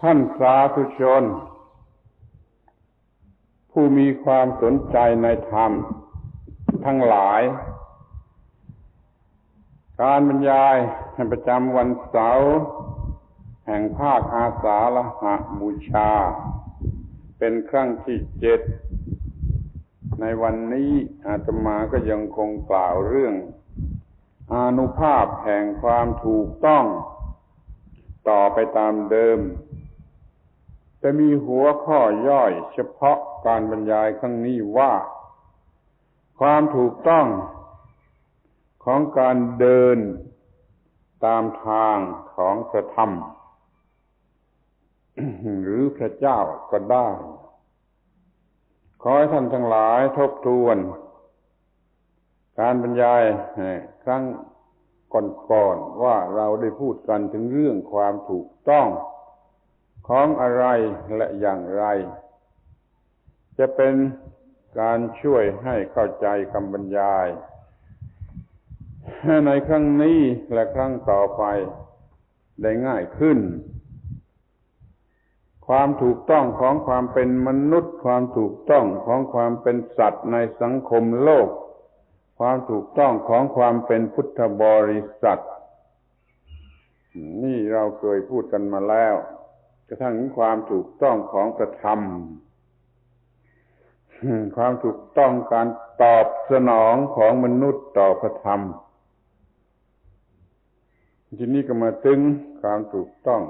ท่านสาธุชนผู้มีความสนใจในธรรมทั้งหลายการบรรยายประจำวันเสาร์แห่งภาคอาสาฬหบูชาเป็นครั้งที่7ในวันนี้อาตมาก็ยังคงกล่าวเรื่องอานุภาพแห่งความถูกต้องต่อไปตามเดิมแต่มีหัวข้อย่อยเฉพาะการบรรยายครั้งนี้ว่าความถูกต้องของการเดินตามทางของพระธรรม หรือพระเจ้าก็ได้ขอให้ท่านทั้งหลายทบทวนการบรรยายครั้งก่อนๆว่าเราได้พูดกันถึงเรื่องความถูกต้องของอะไรและอย่างไรจะเป็นการช่วยให้เข้าใจคำบรรยายในครั้งนี้และครั้งต่อไปได้ง่ายขึ้นความถูกต้องของความเป็นมนุษย์ความถูกต้องของความเป็นสัตว์ในสังคมโลกความถูกต้องของความเป็นพุทธบริษัทนี่เราเคยพูดกันมาแล้วกระทั่งความถูกต้องของพระธรรมความถูกต้องการตอบสนองของมนุษย์ต่อพระธรรมทีนี้ก็มาถึงความถูกต้อง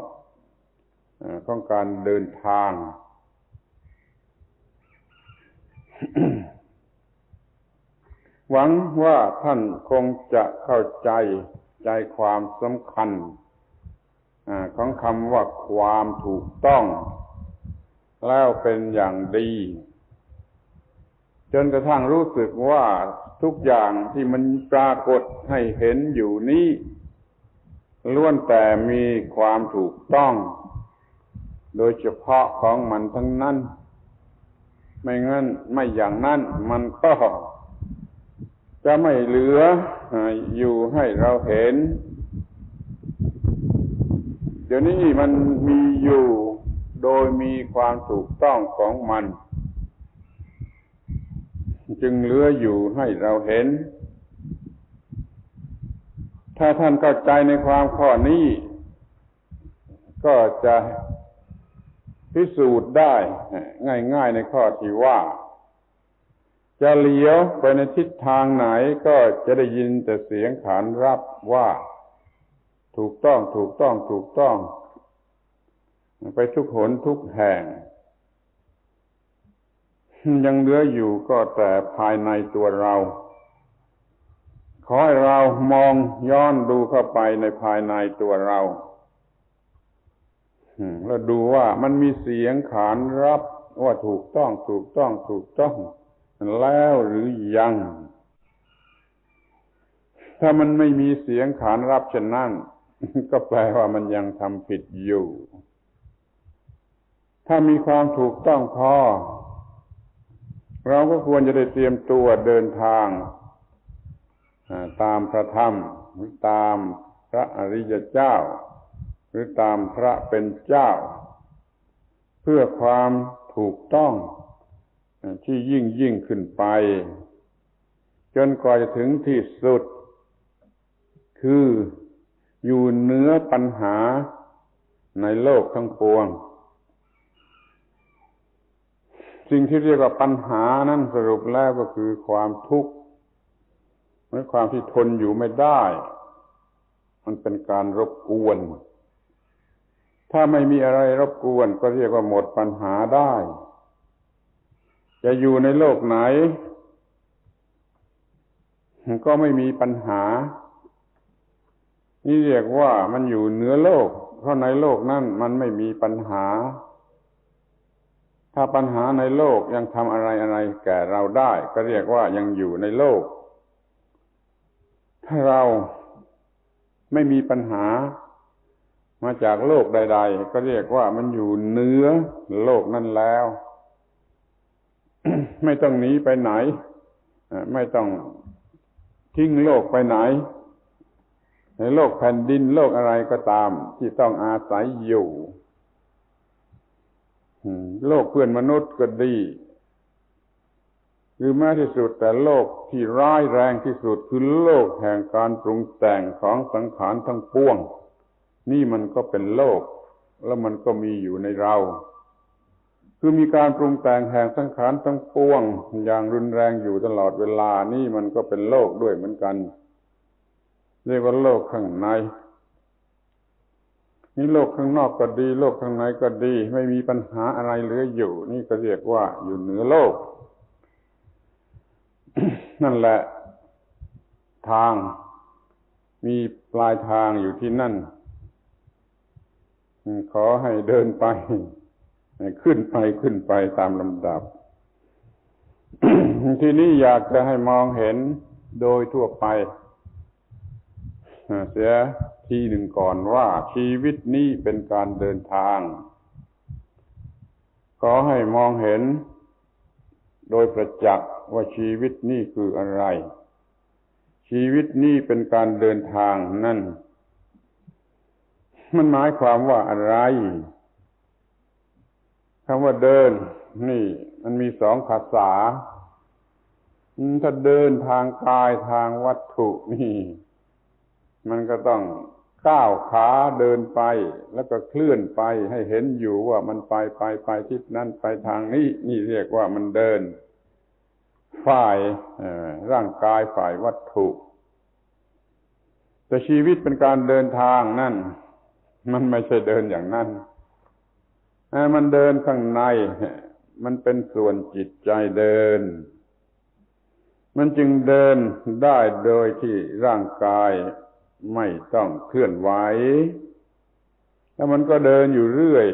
ของการเดินทาง หวังว่าท่านคงจะเข้าใจความสำคัญของคำว่าความถูกต้องแล้วเป็นอย่างดีจนกระทั่งรู้สึกว่าทุกอย่างที่มันปรากฏให้เห็นอยู่นี้ล้วนแต่มีความถูกต้องโดยเฉพาะของมันทั้งนั้นไม่งั้นไม่อย่างนั้นมันก็จะไม่เหลืออยู่ให้เราเห็นเดี๋ยวนี้มันมีอยู่โดยมีความถูกต้องของมันจึงเหลืออยู่ให้เราเห็นถ้าท่านเข้าใจในความข้อนี้ก็จะพิสูจน์ได้ง่ายๆในข้อที่ว่าจะเลี้ยวไปในทิศทางไหนก็จะได้ยินแต่เสียงขานรับว่าถูกต้องถูกต้องถูกต้องไปทุกหนทุกแห่งยังเหลืออยู่ก็แต่ภายในตัวเราขอให้เรามองย้อนดูเข้าไปในภายในตัวเราแล้วดูว่ามันมีเสียงขานรับว่าถูกต้องถูกต้องถูกต้องแล้วหรือยังถ้ามันไม่มีเสียงขานรับเช่นนั้นก็แปลว่ามันยังทำผิดอยู่ถ้ามีความถูกต้องพอเราก็ควรจะได้เตรียมตัวเดินทางตามพระธรรมหรือตามพระอริยเจ้าหรือตามพระเป็นเจ้าเพื่อความถูกต้องที่ยิ่งขึ้นไปจนกว่าจะถึงที่สุดคืออยู่เหนือปัญหาในโลกทั้งปวงสิ่งที่เรียกว่าปัญหานั้นสรุปแล้วก็คือความทุกข์หรือความที่ทนอยู่ไม่ได้มันเป็นการรบกวนถ้าไม่มีอะไรรบกวนก็เรียกว่าหมดปัญหาได้จะอยู่ในโลกไหนก็ไม่มีปัญหานี่เรียกว่ามันอยู่เหนือโลกเพราะในโลกนั้นมันไม่มีปัญหาถ้าปัญหาในโลกยังทำอะไรแก่เราได้ก็เรียกว่ายังอยู่ในโลกถ้าเราไม่มีปัญหามาจากโลกใดๆก็เรียกว่ามันอยู่เหนือโลกนั้นแล้ว ไม่ต้องหนีไปไหนไม่ต้องทิ้งโลกไปไหนในโลกแผ่นดินโลกอะไรก็ตามที่ต้องอาศัยอยู่ โลกเพื่อนมนุษย์ก็ดีหรือแม้ที่สุดแต่โลกที่ร้ายแรงที่สุดคือโลกแห่งการปรุงแต่งของสังขารทั้งปวงนี่มันก็เป็นโลกแล้วมันก็มีอยู่ในเราคือมีการปรุงแต่งแห่งสังขารทั้งปวงอย่างรุนแรงอยู่ตลอดเวลานี่มันก็เป็นโลกด้วยเหมือนกันเรียกว่าโลกข้างในนี่โลกข้างนอกก็ดีโลกข้างในก็ดีไม่มีปัญหาอะไรเหลืออยู่นี่ก็เรียกว่าอยู่เหนือโลก นั่นแหละทางมีปลายทางอยู่ที่นั่นขอให้เดินไปขึ้นไปตามลำดับ ทีนี้อยากจะให้มองเห็นโดยทั่วไปเสียทีหนึ่งก่อนว่าชีวิตนี้เป็นการเดินทางขอให้มองเห็นโดยประจักษ์ว่าชีวิตนี้คืออะไรชีวิตนี้เป็นการเดินทางนั่นมันหมายความว่าอะไรคำว่าเดินนี่มันมีสองภาษาถ้าเดินทางกายทางวัตถุนี่มันก็ต้องก้าวขาเดินไปแล้วก็เคลื่อนไปให้เห็นอยู่ว่ามันไปทิศนั้นไปทางนี้นี่เรียกว่ามันเดินฝ่ายร่างกายฝ่ายวัตถุแต่ชีวิตเป็นการเดินทางนั่นมันไม่ใช่เดินอย่างนั้นมันเดินข้างในมันเป็นส่วนจิตใจเดินมันจึงเดินได้โดยที่ร่างกายไม่ต้องเคลื่อนไหวแล้วมันก็เดินอยู่เรื่อย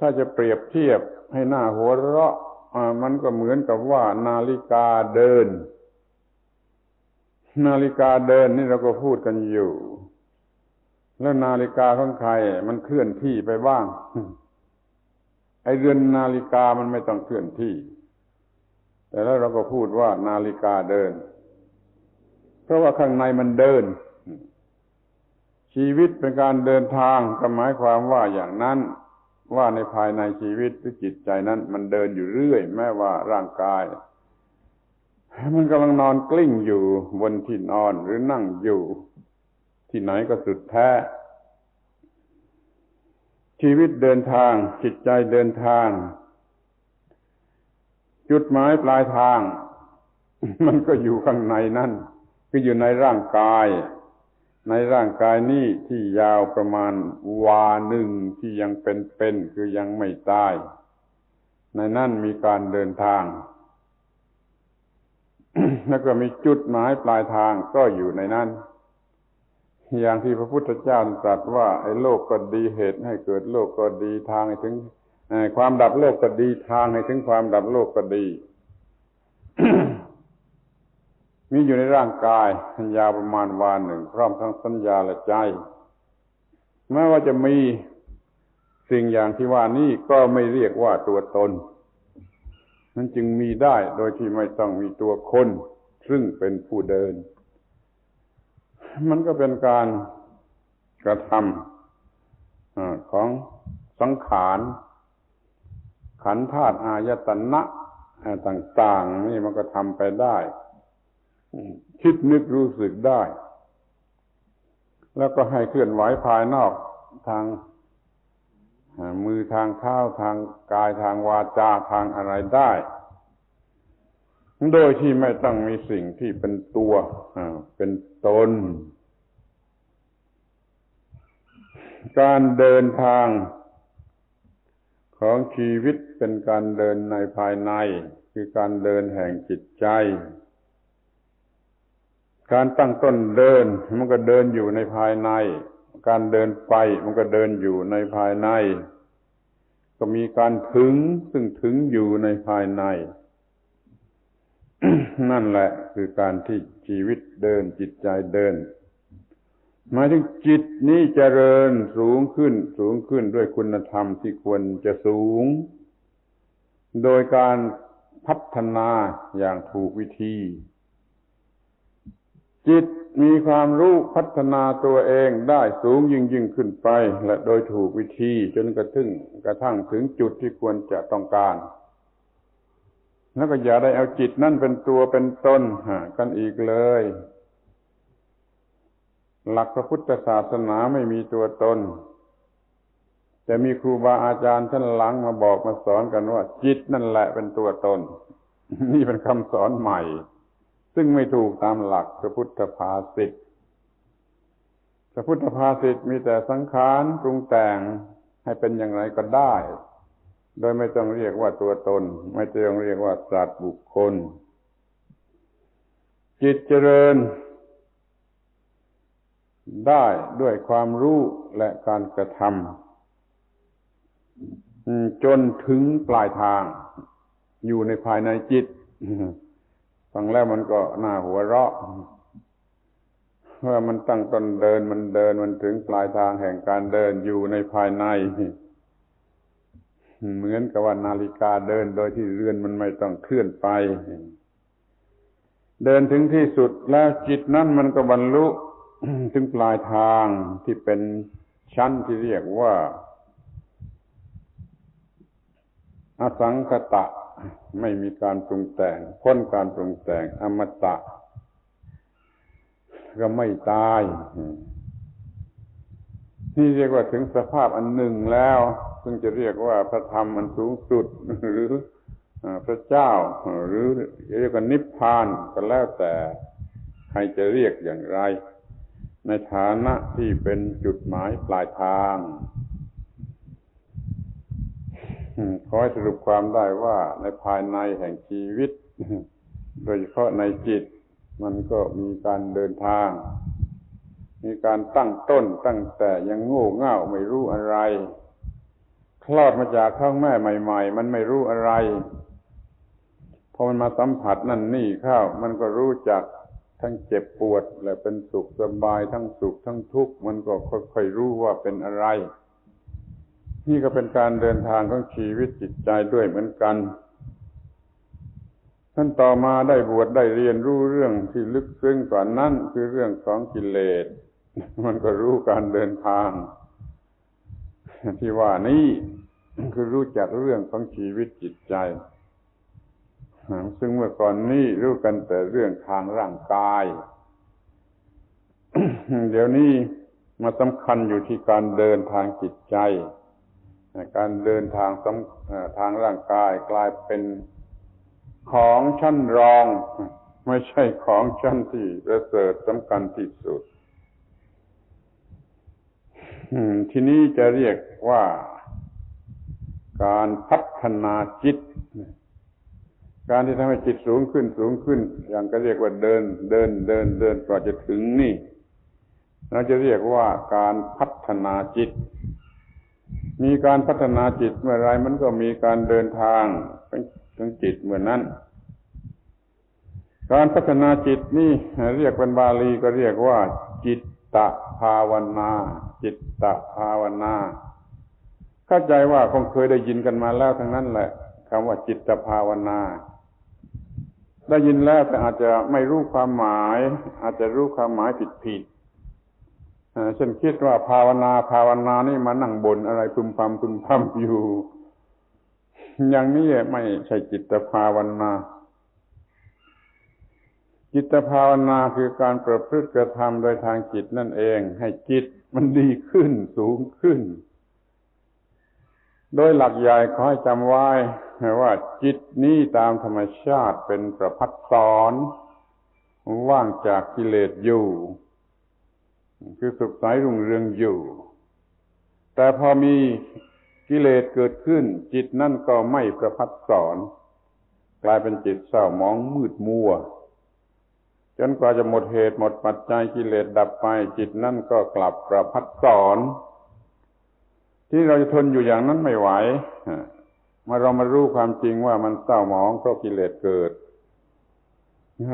ถ้าจะเปรียบเทียบให้หน้าหัวเราะมันก็เหมือนกับว่านาฬิกาเดินนาฬิกาเดินนี่เราก็พูดกันอยู่แล้วนาฬิกาของใครมันเคลื่อนที่ไปบ้างไอ้เรือนนาฬิกามันไม่ต้องเคลื่อนที่แต่แล้วเราก็พูดว่านาฬิกาเดินเพราะว่าข้างในมันเดินชีวิตเป็นการเดินทางก็หมายความว่าอย่างนั้นว่าในภายในชีวิตหรือจิตใจนั้นมันเดินอยู่เรื่อยแม้ว่าร่างกายมันกำลังนอนกลิ้งอยู่บนที่นอนหรือนั่งอยู่ที่ไหนก็สุดแท้ชีวิตเดินทางจิตใจเดินทางจุดหมายปลายทางมันก็อยู่ข้างในนั่นคืออยู่ในร่างกายในร่างกายนี้ที่ยาวประมาณวาหนึ่งที่ยังเป็นคือยังไม่ตายในนั่นมีการเดินทาง แล้วก็มีจุดหมายปลายทางก็อยู่ในนั้นอย่างที่พระพุทธเจ้าตรัสว่าไอ้โลกก็ดีเหตุให้เกิดโลกก็ดีทางให้ถึงความดับโลกก็ดีทางให้ถึงความดับโลกก็ดี มีอยู่ในร่างกายยาวประมาณวาหนึ่งพร้อมทั้งสัญญาและใจแม้ว่าจะมีสิ่งอย่างที่ว่านี้ก็ไม่เรียกว่าตัวตนมันจึงมีได้โดยที่ไม่ต้องมีตัวคนซึ่งเป็นผู้เดินมันก็เป็นการกระทำของสังขารขันธ์ธาตุอายตนะต่างๆนี่มันก็ทำไปได้คิดนึกรู้สึกได้แล้วก็ให้เคลื่อนไหวภายนอกทางมือทางเท้าทางกายทางวาจาทางอะไรได้โดยที่ไม่ต้องมีสิ่งที่เป็นตัวเป็นตนการเดินทางของชีวิตเป็นการเดินในภายในคือการเดินแห่งจิตใจการตั้งต้นเดินมันก็เดินอยู่ในภายในการเดินไปมันก็เดินอยู่ในภายในก็มีการถึงซึ่งถึงอยู่ในภายใน นั่นแหละคือการที่ชีวิตเดินจิตใจเดินหมายถึงจิตนี้เจริญสูงขึ้นด้วยคุณธรรมที่ควรจะสูงโดยการพัฒนาอย่างถูกวิธี จิตมีความรู้พัฒนาตัวเองได้สูงยิ่งขึ้นไปและโดยถูกวิธีจนกระทั่งถึงจุดที่ควรจะต้องการแล้วก็อย่าได้เอาจิตนั่นเป็นตัวเป็นตนกันอีกเลยหลักพระพุทธศาสนาไม่มีตัวตนแต่มีครูบาอาจารย์ท่านหลังมาบอกมาสอนกันว่าจิตนั่นแหละเป็นตัวตนนี่เป็นคำสอนใหม่ซึ่งไม่ถูกตามหลักพระพุทธภาษิตพระพุทธภาษิตมีแต่สังขารปรุงแต่งให้เป็นอย่างไรก็ได้โดยไม่ต้องเรียกว่าตัวตนไม่ต้องเรียกว่าสัตว์บุคคลจิตเจริญได้ด้วยความรู้และการกระทำจนถึงปลายทางอยู่ในภายในจิตฟังแล้วมันก็น่าหัวเราะว่ามันตั้งต้นเดินมันถึงปลายทางแห่งการเดินอยู่ในภายในเหมือนกับว่านาฬิกาเดินโดยที่เรือนมันไม่ต้องเคลื่อนไปเดินถึงที่สุดแล้วจิตนั้นมันก็บรรลุถึงปลายทางที่เป็นชั้นที่เรียกว่าอสังคตะไม่มีการปรุงแต่งพ้นการปรุงแต่งอมตะก็ไม่ตายนี่เรียกว่าถึงสภาพอันหนึ่งแล้วซึ่งจะเรียกว่าพระธรรมอันสูงสุดหรือพระเจ้าหรือเรียกว่านิพพานก็แล้วแต่ใครจะเรียกอย่างไรในฐานะที่เป็นจุดหมายปลายทางขอให้สรุปความได้ว่าในภายในแห่งชีวิตโดยเฉพาะในจิตมันก็มีการเดินทางมีการตั้งต้นตั้งแต่ยังโง่เง่าไม่รู้อะไรคลอดมาจากท้องแม่ใหม่ๆมันไม่รู้อะไรพอมันมาสัมผัสนั่นนี่เข้ามันก็รู้จักทั้งเจ็บปวดและเป็นสุขสบายทั้งสุขทั้งทุกข์มันก็ค่อยๆรู้ว่าเป็นอะไรนี่ก็เป็นการเดินทางของชีวิตจิตใจด้วยเหมือนกันท่านต่อมาได้บวชได้เรียนรู้เรื่องที่ลึกซึ้งกว่านั้นคือเรื่องของกิเลสมันก็รู้การเดินทางที่ว่านี่คือรู้จักเรื่องของชีวิตจิตใจซึ่งเมื่อก่อนนี้รู้กันแต่เรื่องทางร่างกายเดี๋ยวนี้มาสำคัญอยู่ที่การเดินทางจิตใจการเดินทางทางร่างกายกลายเป็นของชั้นรองไม่ใช่ของชั้นที่ประเสริฐสำคัญที่สุดทีนี้จะเรียกว่าการพัฒนาจิตการที่ทำให้จิตสูงขึ้นอย่างก็เรียกว่าเดินกว่าจะถึงนี่เราจะเรียกว่าการพัฒนาจิตมีการพัฒนาจิตเมื่อไรมันก็มีการเดินทางของจิตเมื่อนั้นการพัฒนาจิตนี่เรียกเป็นบาลีก็เรียกว่าจิตตภาวนาจิตตภาวนาเข้าใจว่าคงเคยได้ยินกันมาแล้วทั้งนั้นแหละคำว่าจิตตภาวนาได้ยินแล้วแต่อาจจะไม่รู้ความหมายอาจจะรู้ความหมายผิดเช่นคิดว่าภาวนานี่มานั่งบ่นอะไรพึมพำอยู่อย่างนี้ไม่ใช่จิตภาวนาจิตภาวนาคือการประพฤติกระทำโดยทางจิตนั่นเองให้จิตมันดีขึ้นสูงขึ้นโดยหลักใหญ่ขอให้จำไว้ว่าจิตนี้ตามธรรมชาติเป็นประภัสสรว่างจากกิเลสอยู่คือสุขใสรุ่งเรืองอยู่แต่พอมีกิเลสเกิดขึ้นจิตนั่นก็ไม่ประภัสสรกลายเป็นจิตเศร้าหมองมืดมัวจนกว่าจะหมดเหตุหมดปัจจัยกิเลสดับไปจิตนั่นก็กลับประภัสสรที่เราจะทนอยู่อย่างนั้นไม่ไหวเรามารู้ความจริงว่ามันเศร้าหมองเพราะกิเลสเกิด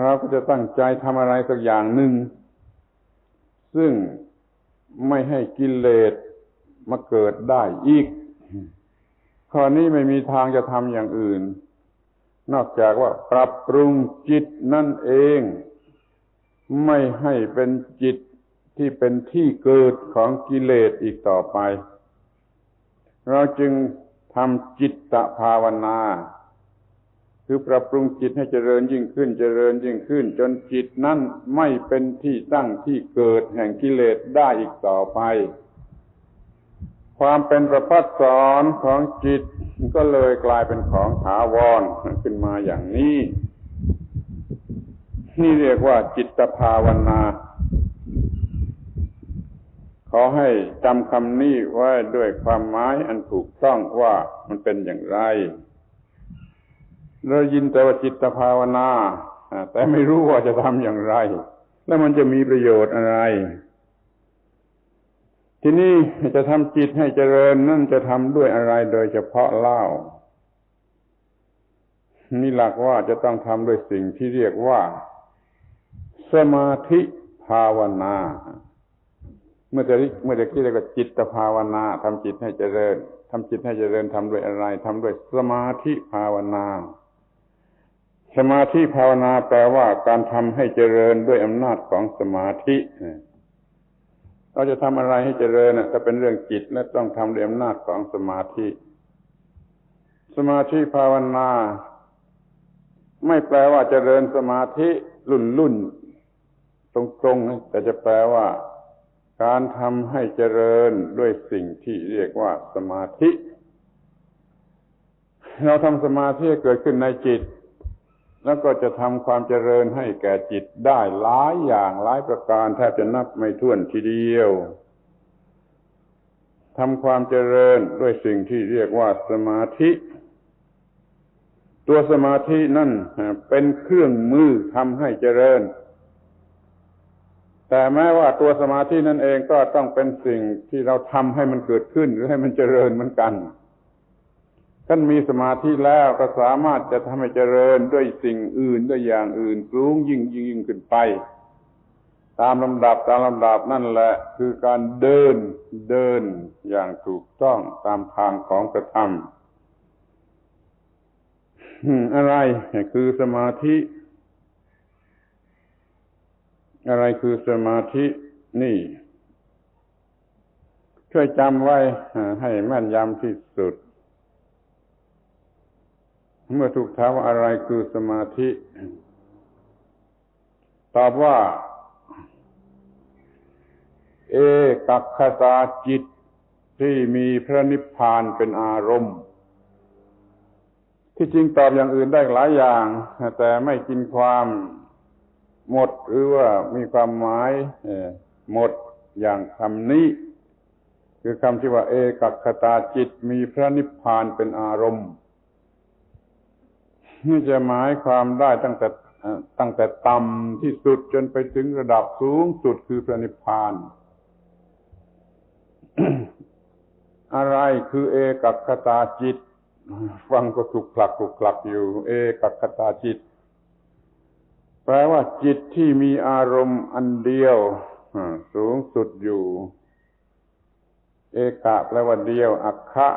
เราก็จะตั้งใจทำอะไรสักอย่างหนึ่งซึ่งไม่ให้กิเลสมาเกิดได้อีกข้อนี้ไม่มีทางจะทำอย่างอื่นนอกจากว่าปรับปรุงจิตนั่นเอง ไม่ให้เป็นจิตที่เป็นที่เกิดของกิเลสอีกต่อไปเราจึงทำจิตตภาวนาคือปรับปรุงจิตให้เจริญยิ่งขึ้นเจริญยิ่งขึ้นจนจิตนั้นไม่เป็นที่ตั้งที่เกิดแห่งกิเลสได้อีกต่อไปความเป็นประภัสสรของจิตก็เลยกลายเป็นของถาวรขึ้นมาอย่างนี้นี่เรียกว่าจิตภาวนาขอให้จำคำนี้ไว้ด้วยความหมายอันถูกต้องว่ามันเป็นอย่างไรเรายินแต่ว่าจิตภาวนาแต่ไม่รู้ว่าจะทำอย่างไรแล้วมันจะมีประโยชน์อะไรทีนี้จะทำจิตให้เจริญนั่นจะทำด้วยอะไรโดยเฉพาะเล่านี่หลักว่าจะต้องทำด้วยสิ่งที่เรียกว่าสมาธิภาวนาเมื่อกี้เรียกว่าจิตภาวนาทำจิตให้เจริญทำจิตให้เจริญทำด้วยอะไรทำด้วยสมาธิภาวนาสมาธิภาวนาแปลว่าการทำให้เจริญด้วยอำนาจของสมาธิเราจะทำอะไรให้เจริญถ้าเป็นเรื่องจิตและต้องทำด้วยอำนาจของสมาธิสมาธิภาวนาไม่แปลว่าเจริญสมาธิลุ่นตรงๆแต่จะแปลว่าการทำให้เจริญด้วยสิ่งที่เรียกว่าสมาธิเราทำสมาธิเกิดขึ้นในจิตแล้วก็จะทำความเจริญให้แก่จิตได้หลายอย่างหลายประการแทบจะนับไม่ถ้วนทีเดียวทำความเจริญด้วยสิ่งที่เรียกว่าสมาธิตัวสมาธินั่นเป็นเครื่องมือทำให้เจริญแต่แม้ว่าตัวสมาธินั่นเองก็ต้องเป็นสิ่งที่เราทำให้มันเกิดขึ้นหรือให้มันเจริญเหมือนกันท่านมีสมาธิแล้วก็สามารถจะทำให้เจริญด้วยสิ่งอื่นด้วยอย่างอื่นสูงยิ่งขึ้นไปตามลำดับนั่นแหละคือการเดินอย่างถูกต้องตามทางของพระธรรมอะไรคือสมาธิอะไรคือสมาธินี่ช่วยจำไว้ให้แม่นยำที่สุดเมื่อถูกถามว่าอะไรคือสมาธิตอบว่าเอกัคคตาจิตที่มีพระนิพพานเป็นอารมณ์ที่จริงตอบอย่างอื่นได้หลายอย่างแต่ไม่กินความหมดหรือว่ามีความหมายหมดอย่างคำนี้คือคำที่ว่าเอกัคคตาจิตมีพระนิพพานเป็นอารมณ์นี่จะหมายความได้ตั้งแต่ต่ำที่สุดจนไปถึงระดับสูงสุดคือพระนิพพาน อะไรคือเอกัคคตาจิตฟังก็ถูกคลักอยู่เอกัคคตาจิตแปลว่าจิตที่มีอารมณ์อันเดียวสูงสุดอยู่เอกะแปลว่าเดียวอัคคะ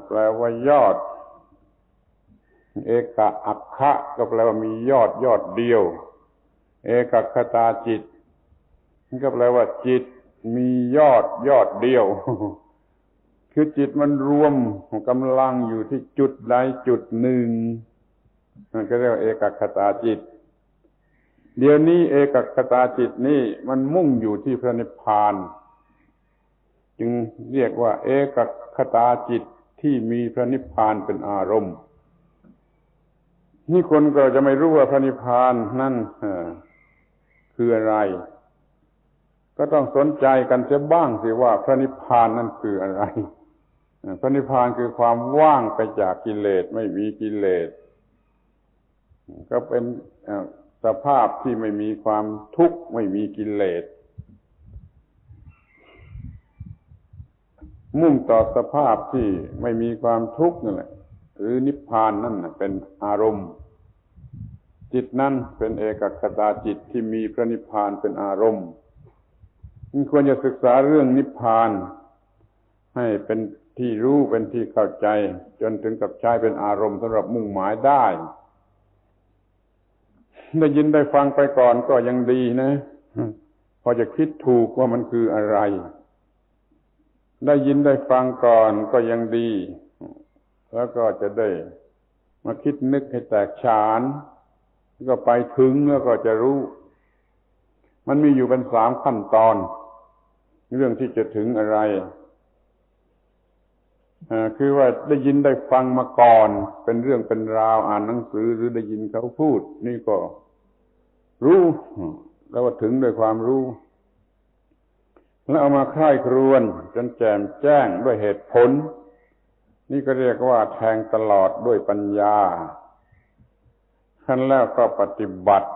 แปลว่ายอดเอกะอัคคะก็แปลว่ามียอดเดียวเอกัคคตาจิตก็แปลว่าจิตมียอดเดียวคือจิตมันรวมกำลังอยู่ที่จุดใดจุดหนึ่งนั่นก็เรียกว่าเอกัคคตาจิตเดี๋ยวนี้เอกัคคตาจิตนี่มันมุ่งอยู่ที่พระนิพพานจึงเรียกว่าเอกัคคตาจิตที่มีพระนิพพานเป็นอารมณ์นี่คนก็จะไม่รู้ว่าพระนิพพานนั่นคืออะไรก็ต้องสนใจกันเสียบ้างสิว่าพระนิพพานนั่นคืออะไรพระนิพพานคือความว่างไปจากกิเลสไม่มีกิเลสก็เป็นสภาพที่ไม่มีความทุกข์ไม่มีกิเลสมุ่งต่อสภาพที่ไม่มีความทุกข์นั่นแหละหรือนิพพานนั่นเป็นอารมณ์จิตนั้นเป็นเอกัคคตาจิตที่มีพระนิพพานเป็นอารมณ์ควรจะศึกษาเรื่องนิพพานให้เป็นที่รู้เป็นที่เข้าใจจนถึงกับใช้เป็นอารมณ์สำหรับมุ่งหมายได้ ได้ยินได้ฟังไปก่อนก็ยังดีนะพอจะคิดถูกว่ามันคืออะไรได้ยินได้ฟังก่อนก็ยังดีแล้วก็จะได้มาคิดนึกให้แตกฉานก็ไปถึงแล้วก็จะรู้มันมีอยู่เป็น3ขั้นตอนเรื่องที่จะถึงอะไรคือว่าได้ยินได้ฟังมาก่อนเป็นเรื่องเป็นราวอ่านหนังสือหรือได้ยินเขาพูดนี่ก็รู้แล้วก็ถึงด้วยความรู้แล้วเอามาใคร่ครวญจนแจ่มแจ้งด้วยเหตุผลนี่ก็เรียกว่าแทงตลอดด้วยปัญญาขั้นแล้วก็ปฏิบัติ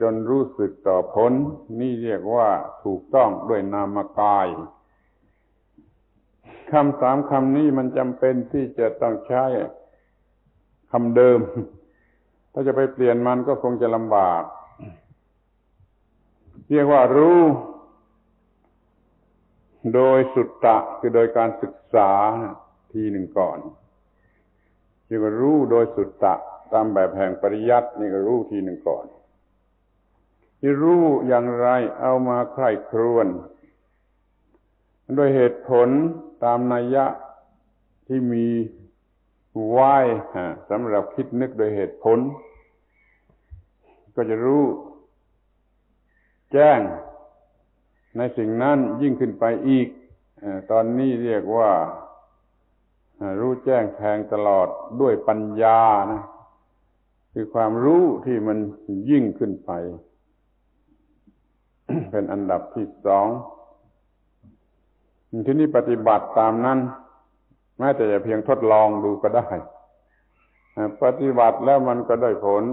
จนรู้สึกต่อผลนี่เรียกว่าถูกต้องด้วยนามกายคำ3คำนี้มันจำเป็นที่จะต้องใช้คำเดิมถ้าจะไปเปลี่ยนมันก็คงจะลำบากเรียกว่ารู้โดยสุตตะคือโดยการศึกษาทีหนึ่งก่อนเรียกว่ารู้โดยสุตตะตามแบบแห่งปริยัตินี่ก็รู้ทีหนึ่งก่อนที่รู้อย่างไรเอามาใคร่ครวญด้วยเหตุผลตามนัยยะที่มีไว้สำหรับคิดนึกโดยเหตุผลก็จะรู้แจ้งในสิ่งนั้นยิ่งขึ้นไปอีกตอนนี้เรียกว่ารู้แจ้งแทงตลอดด้วยปัญญานะคือความรู้ที่มันยิ่งขึ้นไป เป็นอันดับที่2ทีนี้ปฏิบัติตามนั้นแม้แต่จะเพียงทดลองดูก็ได้ปฏิบัติแล้วมันก็ได้ผล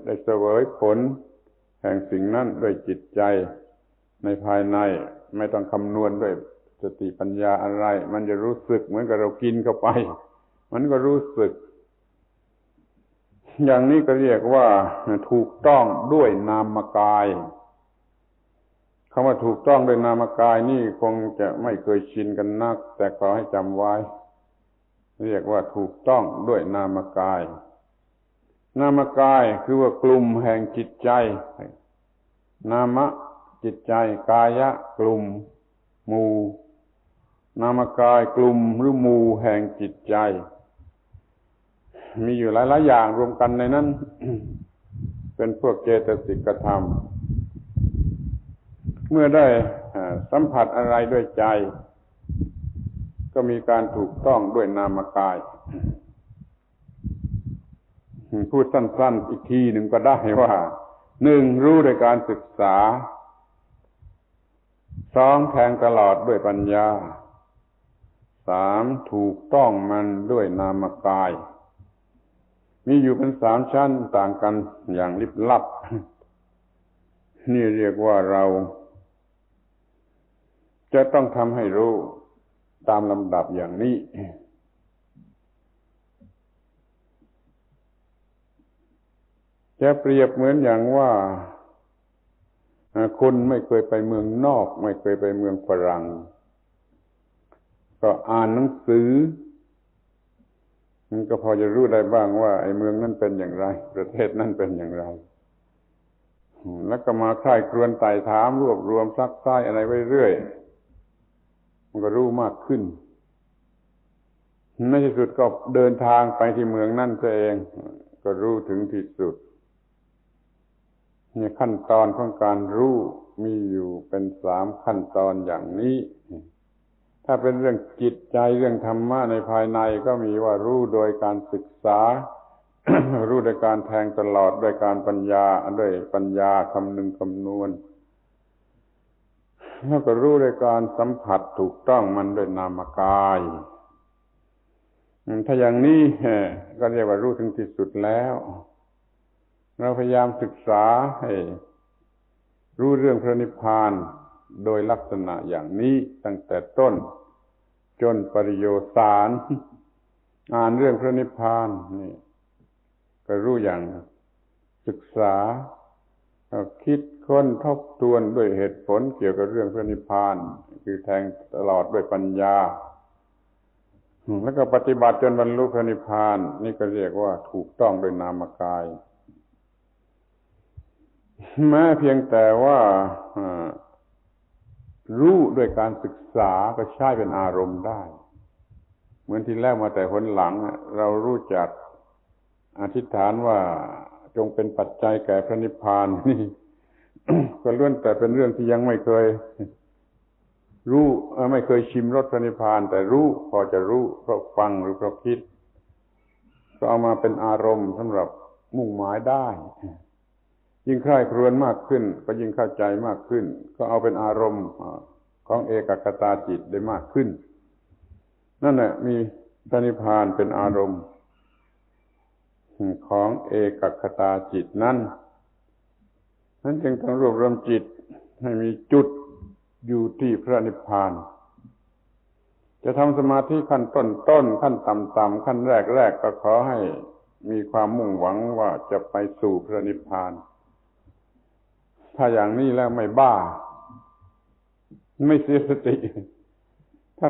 ได้เสวยผลแห่งสิ่งนั้นด้วยจิตใจในภายในไม่ต้องคำนวณด้วยสติปัญญาอะไรมันจะรู้สึกเหมือนกับเรากินเข้าไปมันก็รู้สึกอย่างนี้ก็เรียกว่าถูกต้องด้วยนามกายคำว่าถูกต้องด้วยนามกายนี่คงจะไม่เคยชินกันนักแต่ขอให้จำไว้เรียกว่าถูกต้องด้วยนามกายนามกายคือว่ากลุ่มแห่งจิตใจนามะจิตใจกายะกลุ่มหมู่นามกายกลุ่มหรือหมู่แห่งจิตใจมีอยู่หลายๆอย่างรวมกันในนั้น เป็นพวกเจตสิกธรรมเมื่อได้สัมผัสอะไรด้วยใจก็มีการถูกต้องด้วยนามกายพูดสั้นๆอีกทีหนึ่งก็ได้ว่า1รู้โดยการศึกษา2แทงตลอดด้วยปัญญา3ถูกต้องมันด้วยนามกายมีอยู่เป็น3ชั้นต่างกันอย่างลิบลับนี่เรียกว่าเราจะต้องทำให้รู้ตามลำดับอย่างนี้จะเปรียบเหมือนอย่างว่าคนไม่เคยไปเมืองนอกไม่เคยไปเมืองฝรั่งก็อ่านหนังสือมันก็พอจะรู้ได้บ้างว่าไอ้เมืองนั้นเป็นอย่างไรประเทศนั้นเป็นอย่างไรแล้วก็มาค่ายครวญไต่ถามรวบรวมซักไซ้อะไรไว้เรื่อยมันก็รู้มากขึ้นในที่สุดก็เดินทางไปที่เมืองนั่นเองก็รู้ถึงที่สุดนี่ขั้นตอนของการรู้มีอยู่เป็น3ขั้นตอนอย่างนี้ถ้าเป็นเรื่องจิตใจเรื่องธรรมะในภายในก็มีว่ารู้โดยการศึกษา รู้โดยการแทงตลอดโดยการปัญญาด้วยปัญญาคำนึงคำนวณแล้วก็รู้โดยการสัมผัสถูกต้องมันด้วยนามกายถ้าอย่างนี้ก็เรียกว่ารู้ถึงที่สุดแล้วเราพยายามศึกษาให้รู้เรื่องพระนิพพานโดยลักษณะอย่างนี้ตั้งแต่ต้นจนปริโยสารอ่านเรื่องพระนิพพานนี่ก็รู้อย่างศึกษาคิดค้นทบทวนด้วยเหตุผลเกี่ยวกับเรื่องพระนิพพานคือแทงตลอดด้วยปัญญาแล้วก็ปฏิบัติจนบรรลุพระนิพพานนี่ก็เรียกว่าถูกต้องโดยนามกาย แม้เพียงแต่ว่ารู้ด้วยการศึกษาก็ใช้เป็นอารมณ์ได้เหมือนที่แล้วมาแต่หนหลังเรารู้จักอธิษฐานว่าจงเป็นปัจจัยแก่พระนิพพานนี่ ก็ล้วนแต่เป็นเรื่องที่ยังไม่เคยรู้ไม่เคยชิมรสพระนิพพานแต่รู้พอจะรู้เพราะฟังหรือเพราะคิดก็เอามาเป็นอารมณ์สำหรับมุ่งหมายได้ยิ่งใคร่ครวญมากขึ้นก็ยิ่งเข้าใจมากขึ้นก็เอาเป็นอารมณ์ของเอกคตาจิตได้มากขึ้นนั่นแหละมีพระนิพพานเป็นอารมณ์ของเอกคตาจิตนั้นจึงต้องรวบรวมจิตให้มีจุดอยู่ที่พระนิพพานจะทำสมาธิขั้นต้นขั้นต่ำขั้นแรกก็ขอให้มีความมุ่งหวังว่าจะไปสู่พระนิพพานถ้าอย่างนี้แล้วไม่บ้าไม่เสียสติถ้า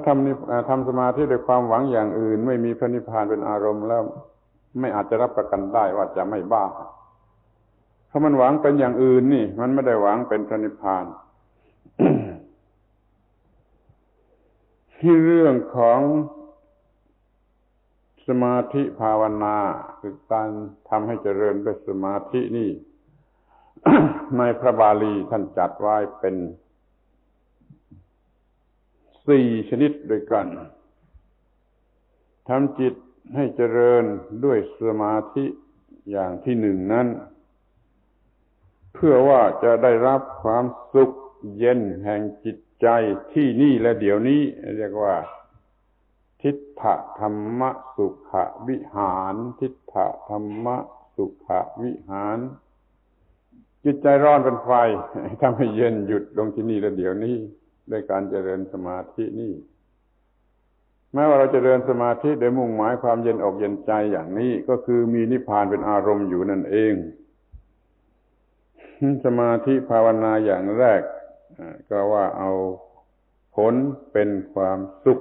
ทำสมาธิด้วยความหวังอย่างอื่นไม่มีพระนิพพานเป็นอารมณ์แล้วไม่อาจจะรับประกันได้ว่าจะไม่บ้าถ้ามันหวังเป็นอย่างอื่นนี่มันไม่ได้หวังเป็นพระนิพพาน ที่เรื่องของสมาธิภาวนาคือการทำให้เจริญด้วยสมาธินี่ ในพระบาลีท่านจัดไว้เป็น4ชนิดด้วยกันทำจิตให้เจริญด้วยสมาธิอย่างที่หนึ่งนั้นเพื่อว่าจะได้รับความสุขเย็นแห่งจิตใจที่นี่และเดี๋ยวนี้เรียกว่าทิฏฐธรรมสุขวิหารทิฏฐธรรมสุขวิหารจิตใจร้อนเป็นไฟทำให้เย็นหยุดลงที่นี่และเดี๋ยวนี้ด้วยการเจริญสมาธินี่แม้ว่าเราจะเจริญสมาธิโดยมุ่งหมายความเย็นอกเย็นใจอย่างนี้ก็คือมีนิพพานเป็นอารมณ์อยู่นั่นเองสมาธิภาวนาอย่างแรกก็ว่าเอาผลเป็นความสุข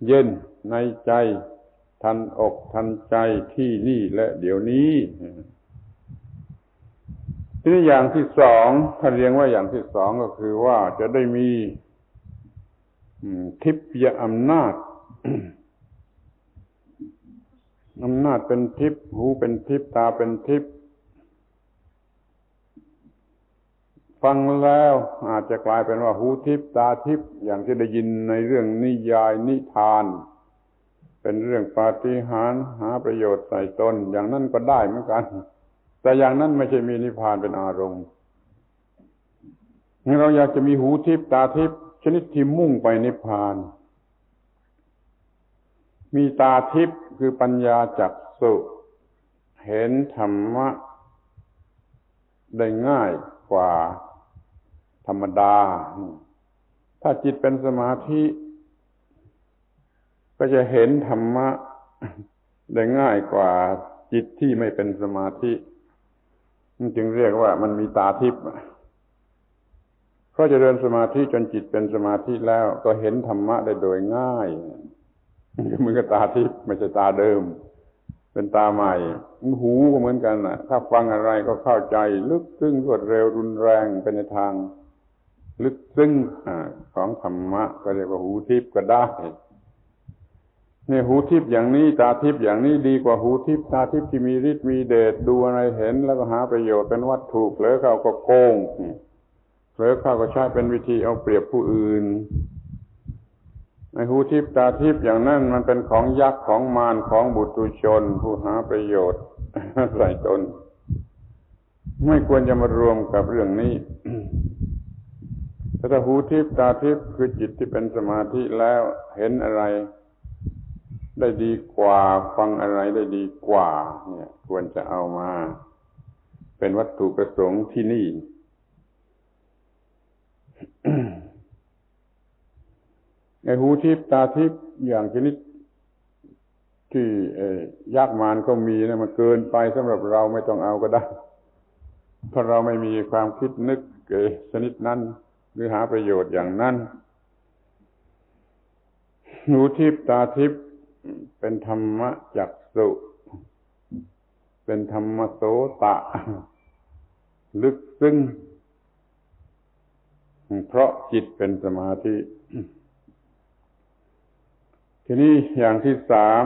เย็นในใจทันอกทันใจที่นี่และเดี๋ยวนี้ทีนี้อย่างที่สองท่านเรียกว่าอย่างที่สองก็คือว่าจะได้มีทิพยอำนาจ อำนาจเป็นทิพย์หูเป็นทิพย์ตาเป็นทิพย์ฟังแล้วอาจจะกลายเป็นว่าหูทิพย์ตาทิพย์อย่างที่ได้ยินในเรื่องนิยายนิทานเป็นเรื่องปาฏิหาริย์หาประโยชน์ใส่ตนอย่างนั้นก็ได้เหมือนกันแต่อย่างนั้นไม่ใช่มีนิพพานเป็นอารมณ์เราอยากจะมีหูทิพย์ตาทิพย์ชนิดที่มุ่งไปนิพพานมีตาทิพย์คือปัญญาจักษุเห็นธรรมะได้ง่ายกว่าธรรมดาถ้าจิตเป็นสมาธิก็จะเห็นธรรมะได้ง่ายกว่าจิตที่ไม่เป็นสมาธิมันจึงเรียกว่ามันมีตาทิพย์เพราะเจริญสมาธิจนจิตเป็นสมาธิแล้วก็เห็นธรรมะได้โดยง่ายเหมือนกับตาทิพย์ไม่ใช่ตาเดิมเป็นตาใหม่หูก็เหมือนกันน่ะถ้าฟังอะไรก็เข้าใจลึกซึ้งรวดเร็วรุนแรงเป็นในทางลึกซึ้งของธรรมะก็เรียกว่าหูทิพย์ก็ได้เนี่ยหูทิพย์อย่างนี้ตาทิพย์อย่างนี้ดีกว่าหูทิพย์ตาทิพย์ที่มีฤทธิ์มีเดชดูอะไรเห็นแล้วก็หาประโยชน์เป็นวัตถุเผลอเข้าก็โกงเผลอเข้าก็ใช้เป็นวิธีเอาเปรียบผู้อื่นในหูทิพย์ตาทิพย์อย่างนั้นมันเป็นของยักษ์ของมารของบุตุชนผู้หาประโยชน์ใส่ตนไม่ควรจะมารวมกับเรื่องนี้ถ้าหูทิพย์ตาทิพย์คือจิตที่เป็นสมาธิแล้วเห็นอะไรได้ดีกว่าฟังอะไรได้ดีกว่าเนี่ยควรจะเอามาเป็นวัตถุประสงค์ที่นี่ ในหูทิพย์ตาทิพย์อย่างชนิดที่ยักษ์มารเขามีนะมันเกินไปสำหรับเราไม่ต้องเอาก็ได้เพราะเราไม่มีความคิดนึกชนิดนั้นหรือหาประโยชน์อย่างนั้นหูทิพย์ตาทิพย์เป็นธรรมจักษุเป็นธรรมโสตะ ลึกซึ้งเพราะจิตเป็นสมาธิ ทีนี้อย่างที่สาม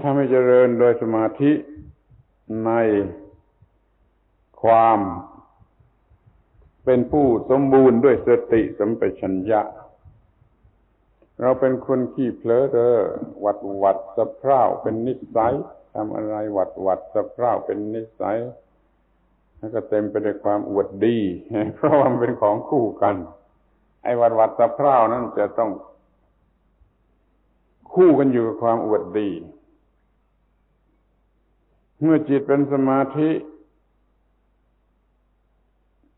ถ้าไม่เจริญโดยสมาธิในความเป็นผู้สมบูรณ์ด้วยสติสัมปชัญญะเราเป็นคนขี้เผลอเด้อหวัดสะเพร่าเป็นนิสัยทำอะไรหวัดสะเพร่าเป็นนิสัยแล้วก็เต็มไปด้วยความอวดดีเพราะว่ามันเป็นของคู่กันไอ้หวัดสะเพร่านั้นจะต้องคู่กันอยู่กับความอวดดีเมื่อจิตเป็นสมาธิ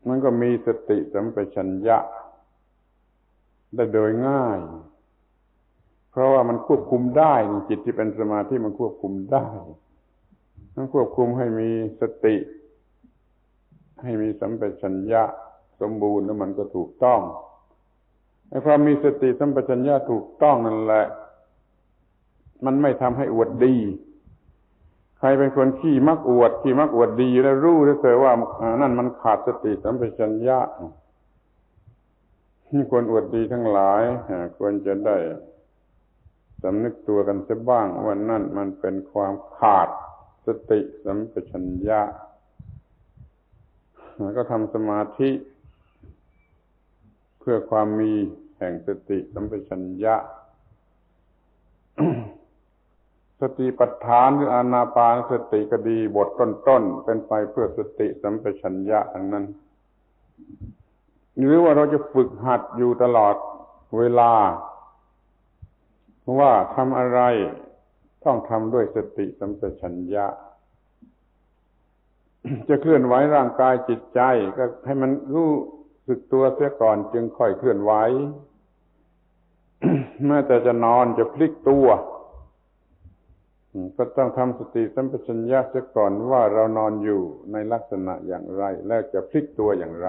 มันก็มีสติสัมปชัญญะได้โดยง่ายเพราะว่ามันควบคุมได้จิตที่เป็นสมาธิมันควบคุมได้มันควบคุมให้มีสติให้มีสัมปชัญญะสมบูรณ์แล้วมันก็ถูกต้องไอ้ความมีสติสัมปชัญญะถูกต้องนั่นแหละมันไม่ทำให้อวดดีใครเป็นคนขี้มักอวดดีแล้วรู้ได้เถอะว่านั่นมันขาดสติสัมปชัญญะนี่คนอวดดีทั้งหลายควรจะได้สำนึกตัวกันสักบ้างว่านั่นมันเป็นความขาดสติสัมปชัญญะแล้วก็ทำสมาธิเพื่อความมีแห่งสติสัมปชัญญะ สติปัฏฐานหรืออานาปานสติก็ดีบทต้นๆเป็นไปเพื่อสติสัมปชัญญะทั้งนั้นหรือว่าเราจะฝึกหัดอยู่ตลอดเวลาว่าทำอะไรต้องทำด้วยสติสัมปชัญญะ จะเคลื่อนไหวร่างกายจิตใจก็ให้มันรู้สึกตัวเสียก่อนจึงค่อยเคลื่อนไหว แม้แต่จะนอนจะพลิกตัวก็ต้องทำสติสัมปชัญญะเสียก่อนว่าเรานอนอยู่ในลักษณะอย่างไรแล้วจะพลิกตัวอย่างไร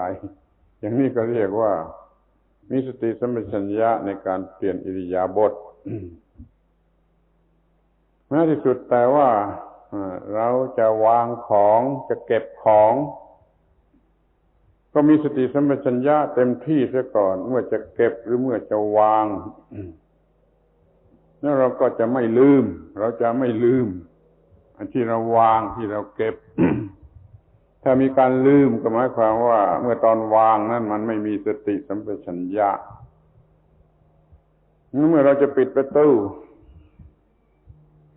อย่างนี้ก็เรียกว่ามีสติสัมปชัญญะในการเปลี่ยนอิริยาบถ แม้ที่สุดแต่ว่าเราจะวางของจะเก็บของก็มีสติสัมปชัญญะเต็มที่เสียก่อนเมื่อจะเก็บหรือเมื่อจะวางแล้วเราก็จะไม่ลืมอันที่เราวางที่เราเก็บ ถ้ามีการลืมก็หมายความว่าเมื่อตอนวางนั้นมันไม่มีสติสัมปชัญญะเมื่อเราจะปิดประตู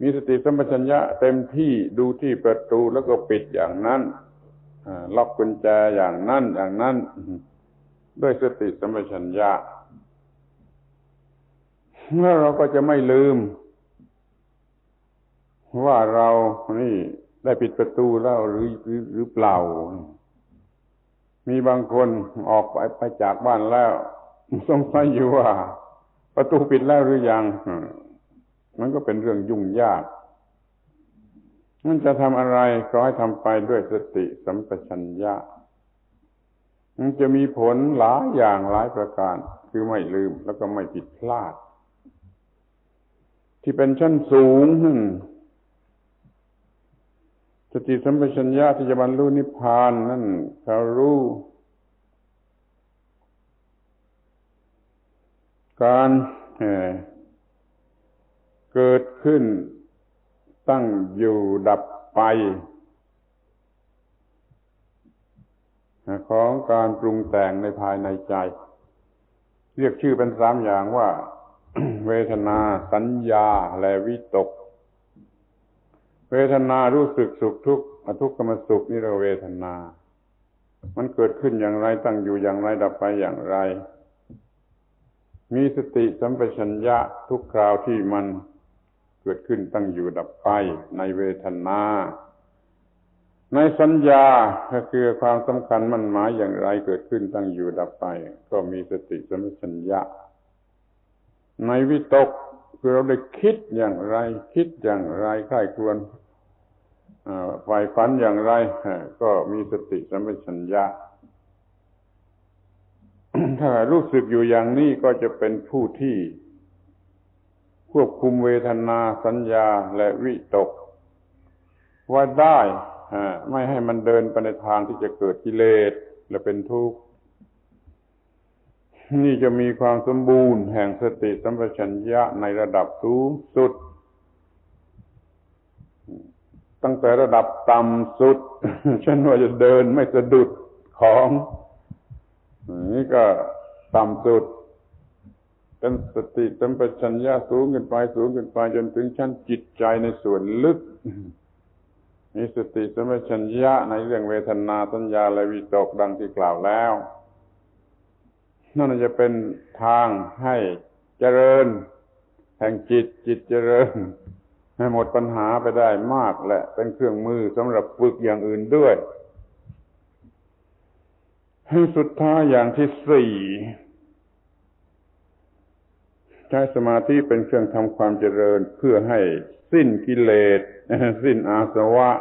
มีสติสัมปชัญญะเต็มที่ดูที่ประตูแล้วก็ปิดอย่างนั้นล็อกกุญแจอย่างนั้นด้วยสติสัมปชัญญะแล้วเราก็จะไม่ลืมว่าเรานี่ได้ปิดประตูแล้วหรือเปล่ามีบางคนออกไปจากบ้านแล้วสงสัยอยู่ว่าประตูปิดแล้วหรือยังมันก็เป็นเรื่องยุ่งยากมันจะทำอะไรก็ให้ทำไปด้วยสติสัมปชัญญะมันจะมีผลหลายอย่างหลายประการคือไม่ลืมแล้วก็ไม่ผิดพลาดที่เป็นชั้นสูงสติสัมปชัญญะที่จะบรรลุนิพพานนั่นเขารู้การเกิดขึ้นตั้งอยู่ดับไปของการปรุงแต่งในภายในใจเรียกชื่อเป็น3อย่างว่า เวทนาสัญญาและวิตกเวทนารู้สึกสุขทุกข์ทุกขมสุขนี่เราเวทนามันเกิดขึ้นอย่างไรตั้งอยู่อย่างไรดับไปอย่างไรมีสติสัมปชัญญะทุกคราวที่มันเกิดขึ้นตั้งอยู่ดับไปในเวทนาในสัญญาก็คือความสำคัญมั่นหมายอย่างไรเกิดขึ้นตั้งอยู่ดับไปก็มีสติสัมปชัญญะในวิตกคือเราได้คิดอย่างไรใคร่ครวญใฝ่ฝันอย่างไรก็มีสติสัมปชัญญะ ถ้ารู้สึกอยู่อย่างนี้ก็จะเป็นผู้ที่ควบคุมเวทนาสัญญาและวิตกไว้ได้ ไม่ให้มันเดินไปในทางที่จะเกิดกิเลสและเป็นทุกข์นี่จะมีความสมบูรณ์แห่งสติสัมปชัญญะในระดับสูงสุดตั้งแต่ระดับต่ำสุดเช่นว่าจะเดินไม่สะดุดของนี่ก็ต่ำสุดเป็นสติสัมปชัญญะสูงขึ้นไปสูงขึ้นไปจนถึงชั้นจิตใจในส่วนลึกมีสติสัมปชัญญะในเรื่องเวทนาสัญญาและวิตกดังที่กล่าวแล้วนั่นจะเป็นทางให้เจริญแห่งจิตเจริญให้หมดปัญหาไปได้มากและเป็นเครื่องมือสำหรับฝึกอย่างอื่นด้วยให้สุดท้ายอย่างที่สี่ใช้สมาธิเป็นเครื่องทำความเจริญเพื่อให้สิ้นกิเลสสิ้นอาสวะ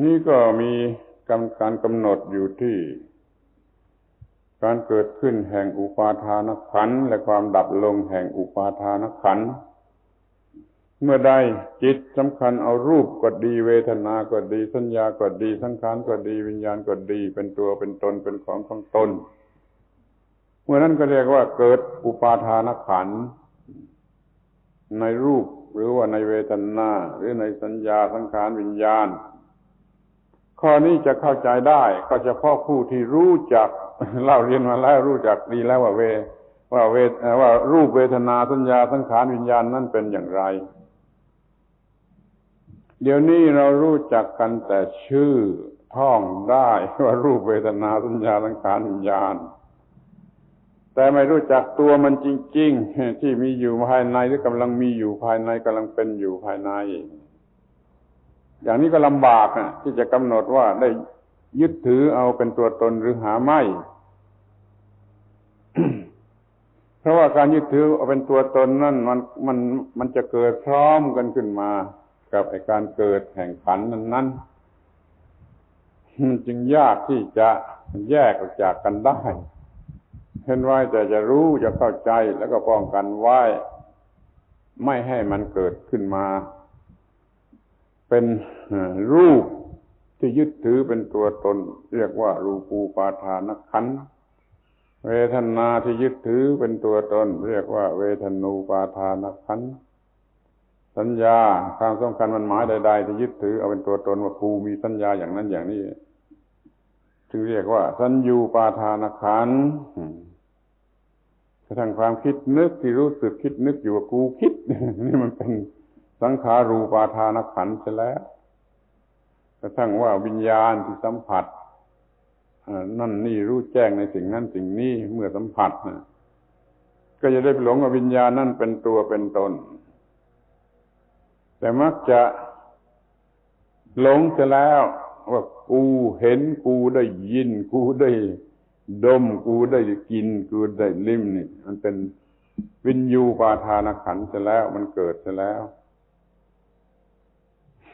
นี่ก็มีการกำหนดอยู่ที่การเกิดขึ้นแห่งอุปาทานขันธ์และความดับลงแห่งอุปาทานขันธ์เมื่อใดจิตสำคัญเอารูปก็ดีเวทนาก็ดีสัญญาก็ดีสังขารก็ดีวิญญาณก็ดีเป็นตัวเป็นตนเป็นของตนเมื่อนั้นก็เรียกว่าเกิดอุปาทานขันธ์ในรูปหรือว่าในเวทนาหรือในสัญญาสังขารวิญญาณข้อนี้จะเข้าใจได้ก็เฉพาะผู้ที่รู้จักเล่าเรียนมาแล้วรู้จักดีแล้วว่ารูปเวทนาสัญญาสังขารวิญญาณนั้นเป็นอย่างไรเดี๋ยวนี้เรารู้จักกันแต่ชื่อท่องได้ว่ารูปเวทนาสัญญาสังขารวิญญาณแต่ไม่รู้จักตัวมันจริงๆที่มีอยู่ภายในหรือกำลังมีอยู่ภายในกำลังเป็นอยู่ภายในอย่างนี้ก็ลำบากที่จะกำหนดว่าได้ยึดถือเอาเป็นตัวตนหรือหาไม่ เพราะว่าการยึดถือเอาเป็นตัวตนนั่นมันจะเกิดพร้อมกันขึ้นมากับการเกิดแห่งขันธ์นั้นมันจึงยากที่จะแยกออกจากกันได้เห็นไว้แต่จะรู้จะเข้าใจแล้วก็ป้องกันไว้ไม่ให้มันเกิดขึ้นมาเป็นรูปที่ยึดถือเป็นตัวตนเรียกว่ารูปูปาทานขันธ์เวทนาที่ยึดถือเป็นตัวตนเรียกว่าเวทนูปาทานขันธ์สัญญาความสำคัญมันหมายใดๆที่ยึดถือเอาเป็นตัวตนว่ากูมีสัญญาอย่างนั้นอย่างนี้จึงเรียกว่าสัญญูปาทานขันธ์กระทั่งความคิดนึกที่รู้สึกคิดนึกอยู่ว่ากูคิดนี่มันเป็นสังขารูปาทานขันธ์เสียแล้วกระทั่งว่าวิญญาณที่สัมผัสนั่นนี่รู้แจ้งในสิ่งนั้นสิ่งนี้เมื่อสัมผัสก็จะได้หลงว่าวิญญาณนั่นเป็นตัวเป็นตนแต่มักจะหลงเสียแล้วว่ากูเห็นกูได้ยินกูได้ดมกูได้กินกูได้ลิ้มนี่มันเป็นวิญญูปาทานขันธ์เสียแล้วมันเกิดเสียแล้ว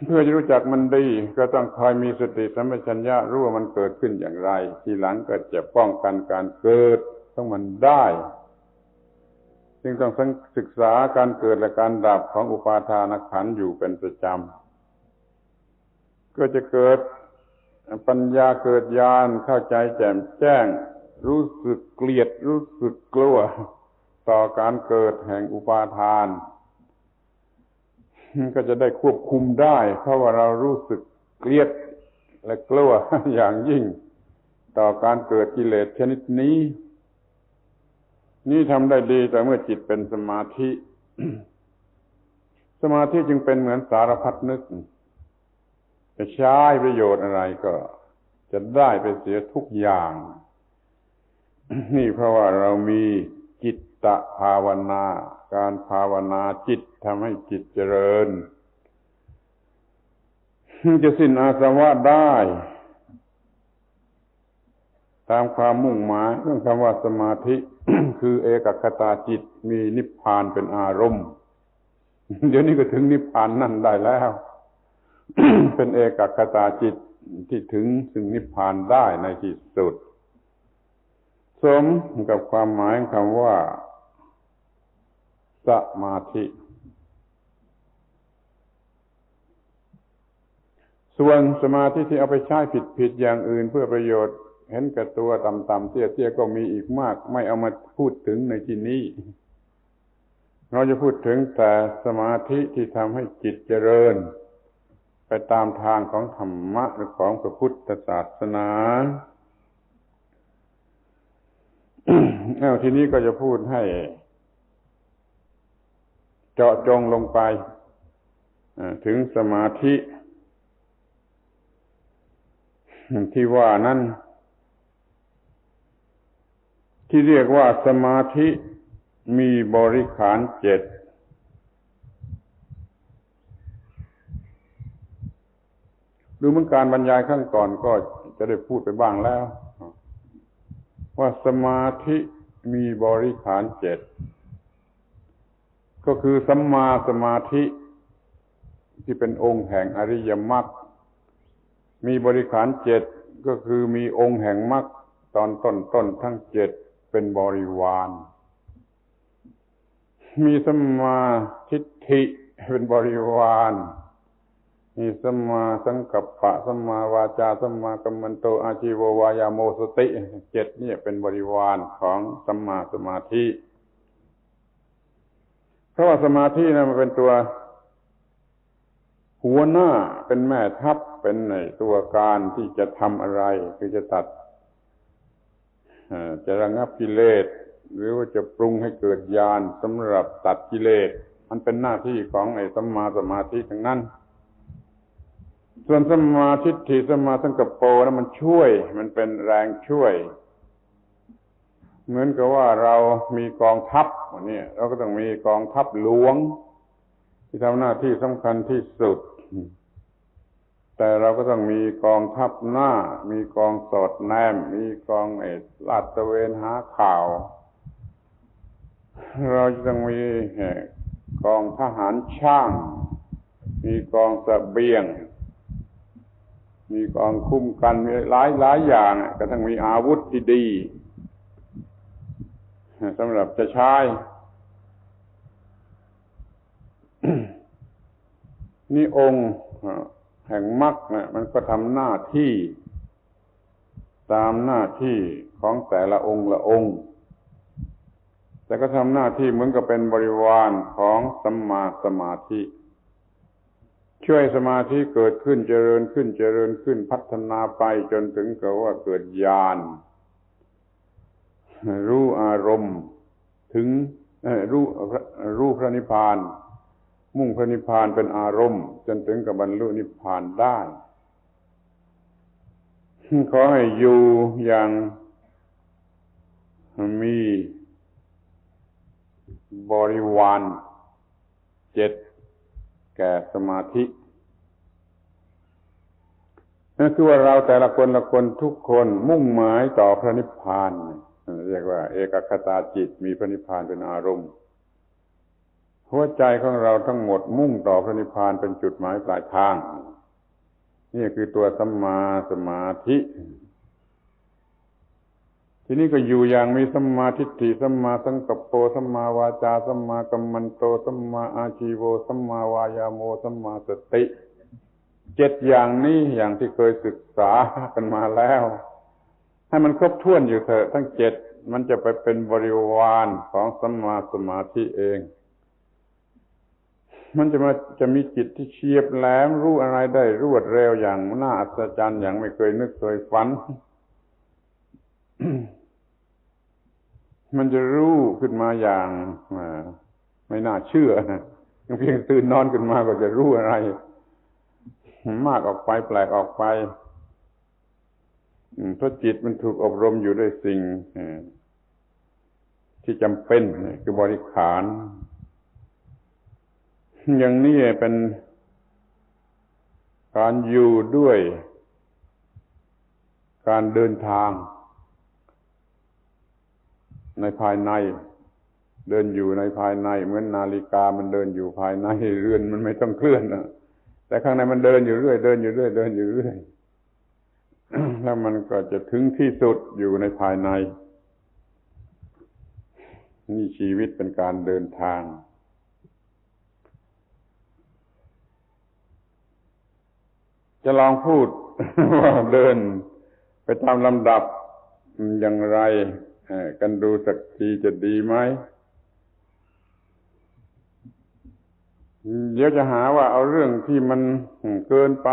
เพื่อจะรู้จักมันดีก็ต้องคอยมีสติสัมปชัญญะรู้ว่ามันเกิดขึ้นอย่างไรทีหลังก็จะป้องกันการเกิดของมันได้จึงต้องศึกษาการเกิดและการดับของอุปาทานขันธ์อยู่เป็นประจำก็จะเกิดปัญญาเกิดญาณเข้าใจแจ่มแจ้งรู้สึกเกลียดรู้สึกกลัวต่อการเกิดแห่งอุปาทานก็จะได้ควบคุมได้เพราะว่าเรารู้สึกเกลียดและกลัวอย่างยิ่งต่อการเกิดกิเลสชนิดนี้นี่ทำได้ดีแต่เมื่อจิตเป็นสมาธิ สมาธิจึงเป็นเหมือนสารพัดนึกจะใช้ประโยชน์อะไรก็จะได้ไปเสียทุกอย่าง นี่เพราะว่าเรามีจิตตภาวนาการภาวนาจิตทำให้จิตเจริญจะสิ้นอาสวะได้ตามความมุ่งหมายเรื่องคำว่าสมาธิ คือเอกคตาจิตมีนิพพานเป็นอารมณ์ เดี๋ยวนี้ก็ถึงนิพพานนั่นได้แล้ว เป็นเอกคตาจิตที่ถึงนิพพานได้ในที่สุดสมกับความหมายคำว่าสมาธิ ส่วนสมาธิที่เอาไปใช้ผิดอย่างอื่นเพื่อประโยชน์เห็นแก่ตัวต่ำๆเตี้ยๆก็มีอีกมากไม่เอามาพูดถึงในที่นี้เราจะพูดถึงแต่สมาธิที่ทำให้จิตเจริญไปตามทางของธรรมะหรือของพระพุทธศาสนา ทีนี้ก็จะพูดให้เจาะจงลงไปถึงสมาธิที่ว่านั้นที่เรียกว่าสมาธิมีบริขาร7ดูเหมือนการบรรยายข้างก่อนก็จะได้พูดไปบ้างแล้วว่าสมาธิมีบริขาร7ก็คือสัมมาสมาธิที่เป็นองค์แห่งอริยมรรคมีบริขาร7ก็คือมีองค์แห่งมรรคตอนต้นทั้ง7เป็นบริวารมีสัมมาทิฏฐิเป็นบริวารมีสัมมาสังกัปปะสัมมาวาจาสัมมากัมมันโตอาชีโววายาโมสติ7นี่เป็นบริวารของสัมมาสมาธิเพราะว่าสมาธินั้นมันเป็นตัวหัวหน้าเป็นแม่ทัพเป็นในตัวการที่จะทำอะไรคือจะตัดจะระงับกิเลสหรือว่าจะปรุงให้เกิดญาณสำหรับตัดกิเลสมันเป็นหน้าที่ของไอ้สัมมาสมาธิทั้งนั้นส่วนสัมมาทิฏฐิสัมมาสังกัปโปนั้นมันช่วยมันเป็นแรงช่วยเหมือนกับว่าเรามีกองทัพเนี่ยเราก็ต้องมีกองทัพหลวงที่ทำหน้าที่สำคัญที่สุดแต่เราก็ต้องมีกองทัพหน้ามีกองสอดแนมมีกองลาดตระเวนหาข่าวเราจะต้องมีกองทหารช่างมีกองเสบียงมีกองคุ้มกันมีหลายอย่างก็ต้องมีอาวุธที่ดีสำหรับจะใช้นี่องค์แห่งมรรคนะมันก็ทำหน้าที่ตามหน้าที่ของแต่ละองค์ละองค์แต่ก็ทำหน้าที่เหมือนกับเป็นบริวารของสัมมาสมาธิช่วยสมาธิเกิดขึ้นเจริญขึ้นพัฒนาไปจนถึงกับว่าเกิดญาณรู้อารมณ์ถึงรู้พระนิพพานมุ่งพระนิพพานเป็นอารมณ์จนถึงกับบรรลุนิพพานได้ขอให้อยู่อย่างมีบริวาร7แก่สมาธินั่นคือว่าเราแต่ละคนทุกคนมุ่งหมายต่อพระนิพพานเรียกว่าเอกคตาจิตมีพระนิพพานเป็นอารมณ์หัวใจของเราทั้งหมดมุ่งต่อพระนิพพานเป็นจุดหมายปลายทางนี่คือตัวสัมมาสมาธิทีนี้ก็อยู่อย่างมีสัมมาทิฏฐิสัมมาสังกัปโปสัมมาวาจาสัมมากัมมันโตสัมมาอาชีโวสัมมาวายาโมสัมมาสติ7อย่างนี้อย่างที่เคยศึกษากันมาแล้วให้มันครบถ้วนอยู่เถอะทั้ง7มันจะไปเป็นบริวารของสัมมาสมาธิเองมันจะมีจิตที่เฉียบแหลมรู้อะไรได้รวดเร็วอย่างน่าอัศจรรย์อย่างไม่เคยนึกเคยฝัน มันจะรู้ขึ้นมาอย่างไม่น่าเชื่อเพียงตื่นนอนขึ้นมาก็จะรู้อะไรมากออกไปแปลกออกไปเพราะจิตมันถูกอบรมอยู่ด้วยสิ่งที่จำเป็นคือบริขารอย่างนี้เป็นการอยู่ด้วยการเดินทางในภายในเดินอยู่ในภายในเหมือนนาฬิกามันเดินอยู่ภายในเรือนมันไม่ต้องเคลื่อนนะแต่ข้างในมันเดินอยู่เรื่อยแล้วมันก็จะถึงที่สุดอยู่ในภายในนี่ชีวิตเป็นการเดินทาง จะลองพูด ว่าเดินไปตามลำดับอย่างไรกันดูสักทีจะดีไหมเดี๋ยวจะหาว่าเอาเรื่องที่มันเกินไป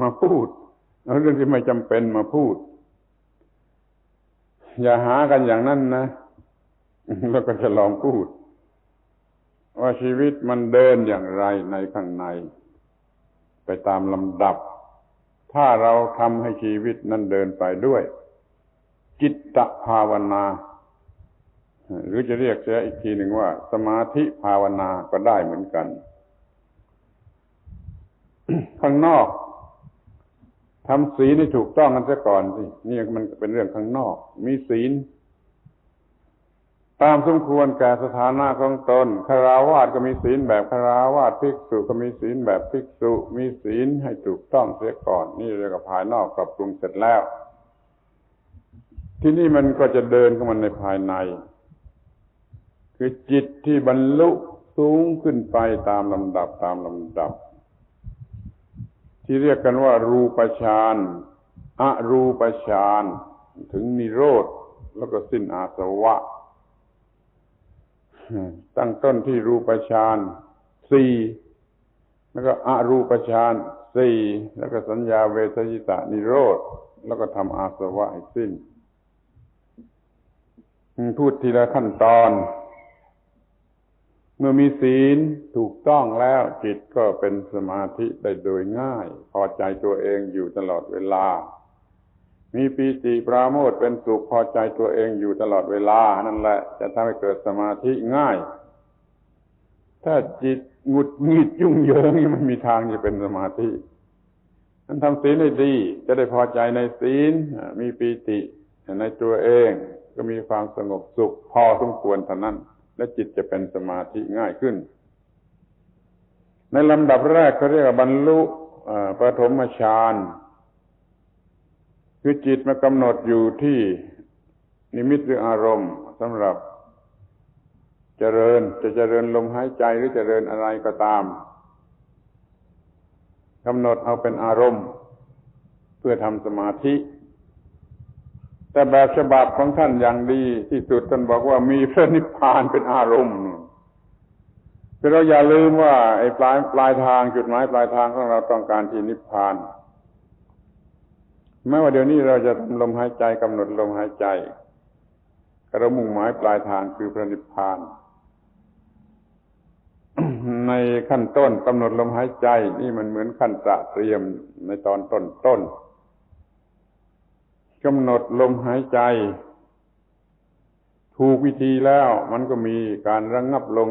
มาพูดเอาเรื่องที่ไม่จำเป็นมาพูดอย่าหากันอย่างนั้นนะแล้วก็จะลองพูดว่าชีวิตมันเดินอย่างไรในข้างในไปตามลำดับถ้าเราทำให้ชีวิตนั้นเดินไปด้วยจิตตภาวนาหรือจะเรียกเสียอีกทีหนึ่งว่าสมาธิภาวนาก็ได้เหมือนกัน ข้างนอกทำศีลให้ถูกต้องกันซะก่อนสินี่มันเป็นเรื่องข้างนอกมีศีลตามสมควรแก่สถานะของตนฆราวาสก็มีศีลแบบฆราวาสภิกษุก็มีศีลแบบภิกษุมีศีลให้ถูกต้องเสียก่อนนี่เรียกว่าภายนอกปรับปรุงเสร็จแล้วที่นี่มันก็จะเดินเข้ามาในภายในคือจิตที่บรรลุสูงขึ้นไปตามลำดับที่เรียกกันว่ารูปฌานอรูปฌานถึงนิโรธแล้วก็สิ้นอาสวะตั้งต้นที่รูปฌาน4แล้วก็อรูปฌาน4แล้วก็สัญญาเวทยิตานิโรธแล้วก็ทำอาสวะให้สิ้นพูดทีละขั้นตอนเมื่อมีศีลถูกต้องแล้วจิตก็เป็นสมาธิได้โดยง่ายพอใจตัวเองอยู่ตลอดเวลามีปีติปราโมทย์เป็นสุขพอใจตัวเองอยู่ตลอดเวลานั่นแหละจะทำให้เกิดสมาธิง่ายถ้าจิตหงุดหงิดยุ่งเหยิงนี่มันมีทางจะเป็นสมาธินั้นทำศีลให้ดีจะได้พอใจในศีลมีปีติในตัวเองก็มีความสงบสุขพอสมควรเท่านั้นและจิตจะเป็นสมาธิง่ายขึ้นในลำดับแรกเขาเรียกว่าบรรลุปฐมฌานคือจิตมากำหนดอยู่ที่นิมิตหรืออารมณ์สำหรับเจริญลมหายใจหรือเจริญอะไรก็ตามกำหนดเอาเป็นอารมณ์เพื่อทำสมาธิแต่แบบฉบับของท่านอย่างดีที่สุดท่านบอกว่ามีพระนิพพานเป็นอารมณ์แต่เราอย่าลืมว่าไอ้ปลายทางจุดหมายปลายทางของเราต้องการที่นิพพานแม้ว่าเดี๋ยวนี้เราจะทำลมหายใจกำหนดลมหายใจเรามุ่งหมายปลายทางคือพระนิพพาน ในขั้นต้นกำหนดลมหายใจนี่มันเหมือนขั้นตระเตรียมในตอนต้นกำหนดลมหายใจถูกวิธีแล้วมันก็มีการระงับลง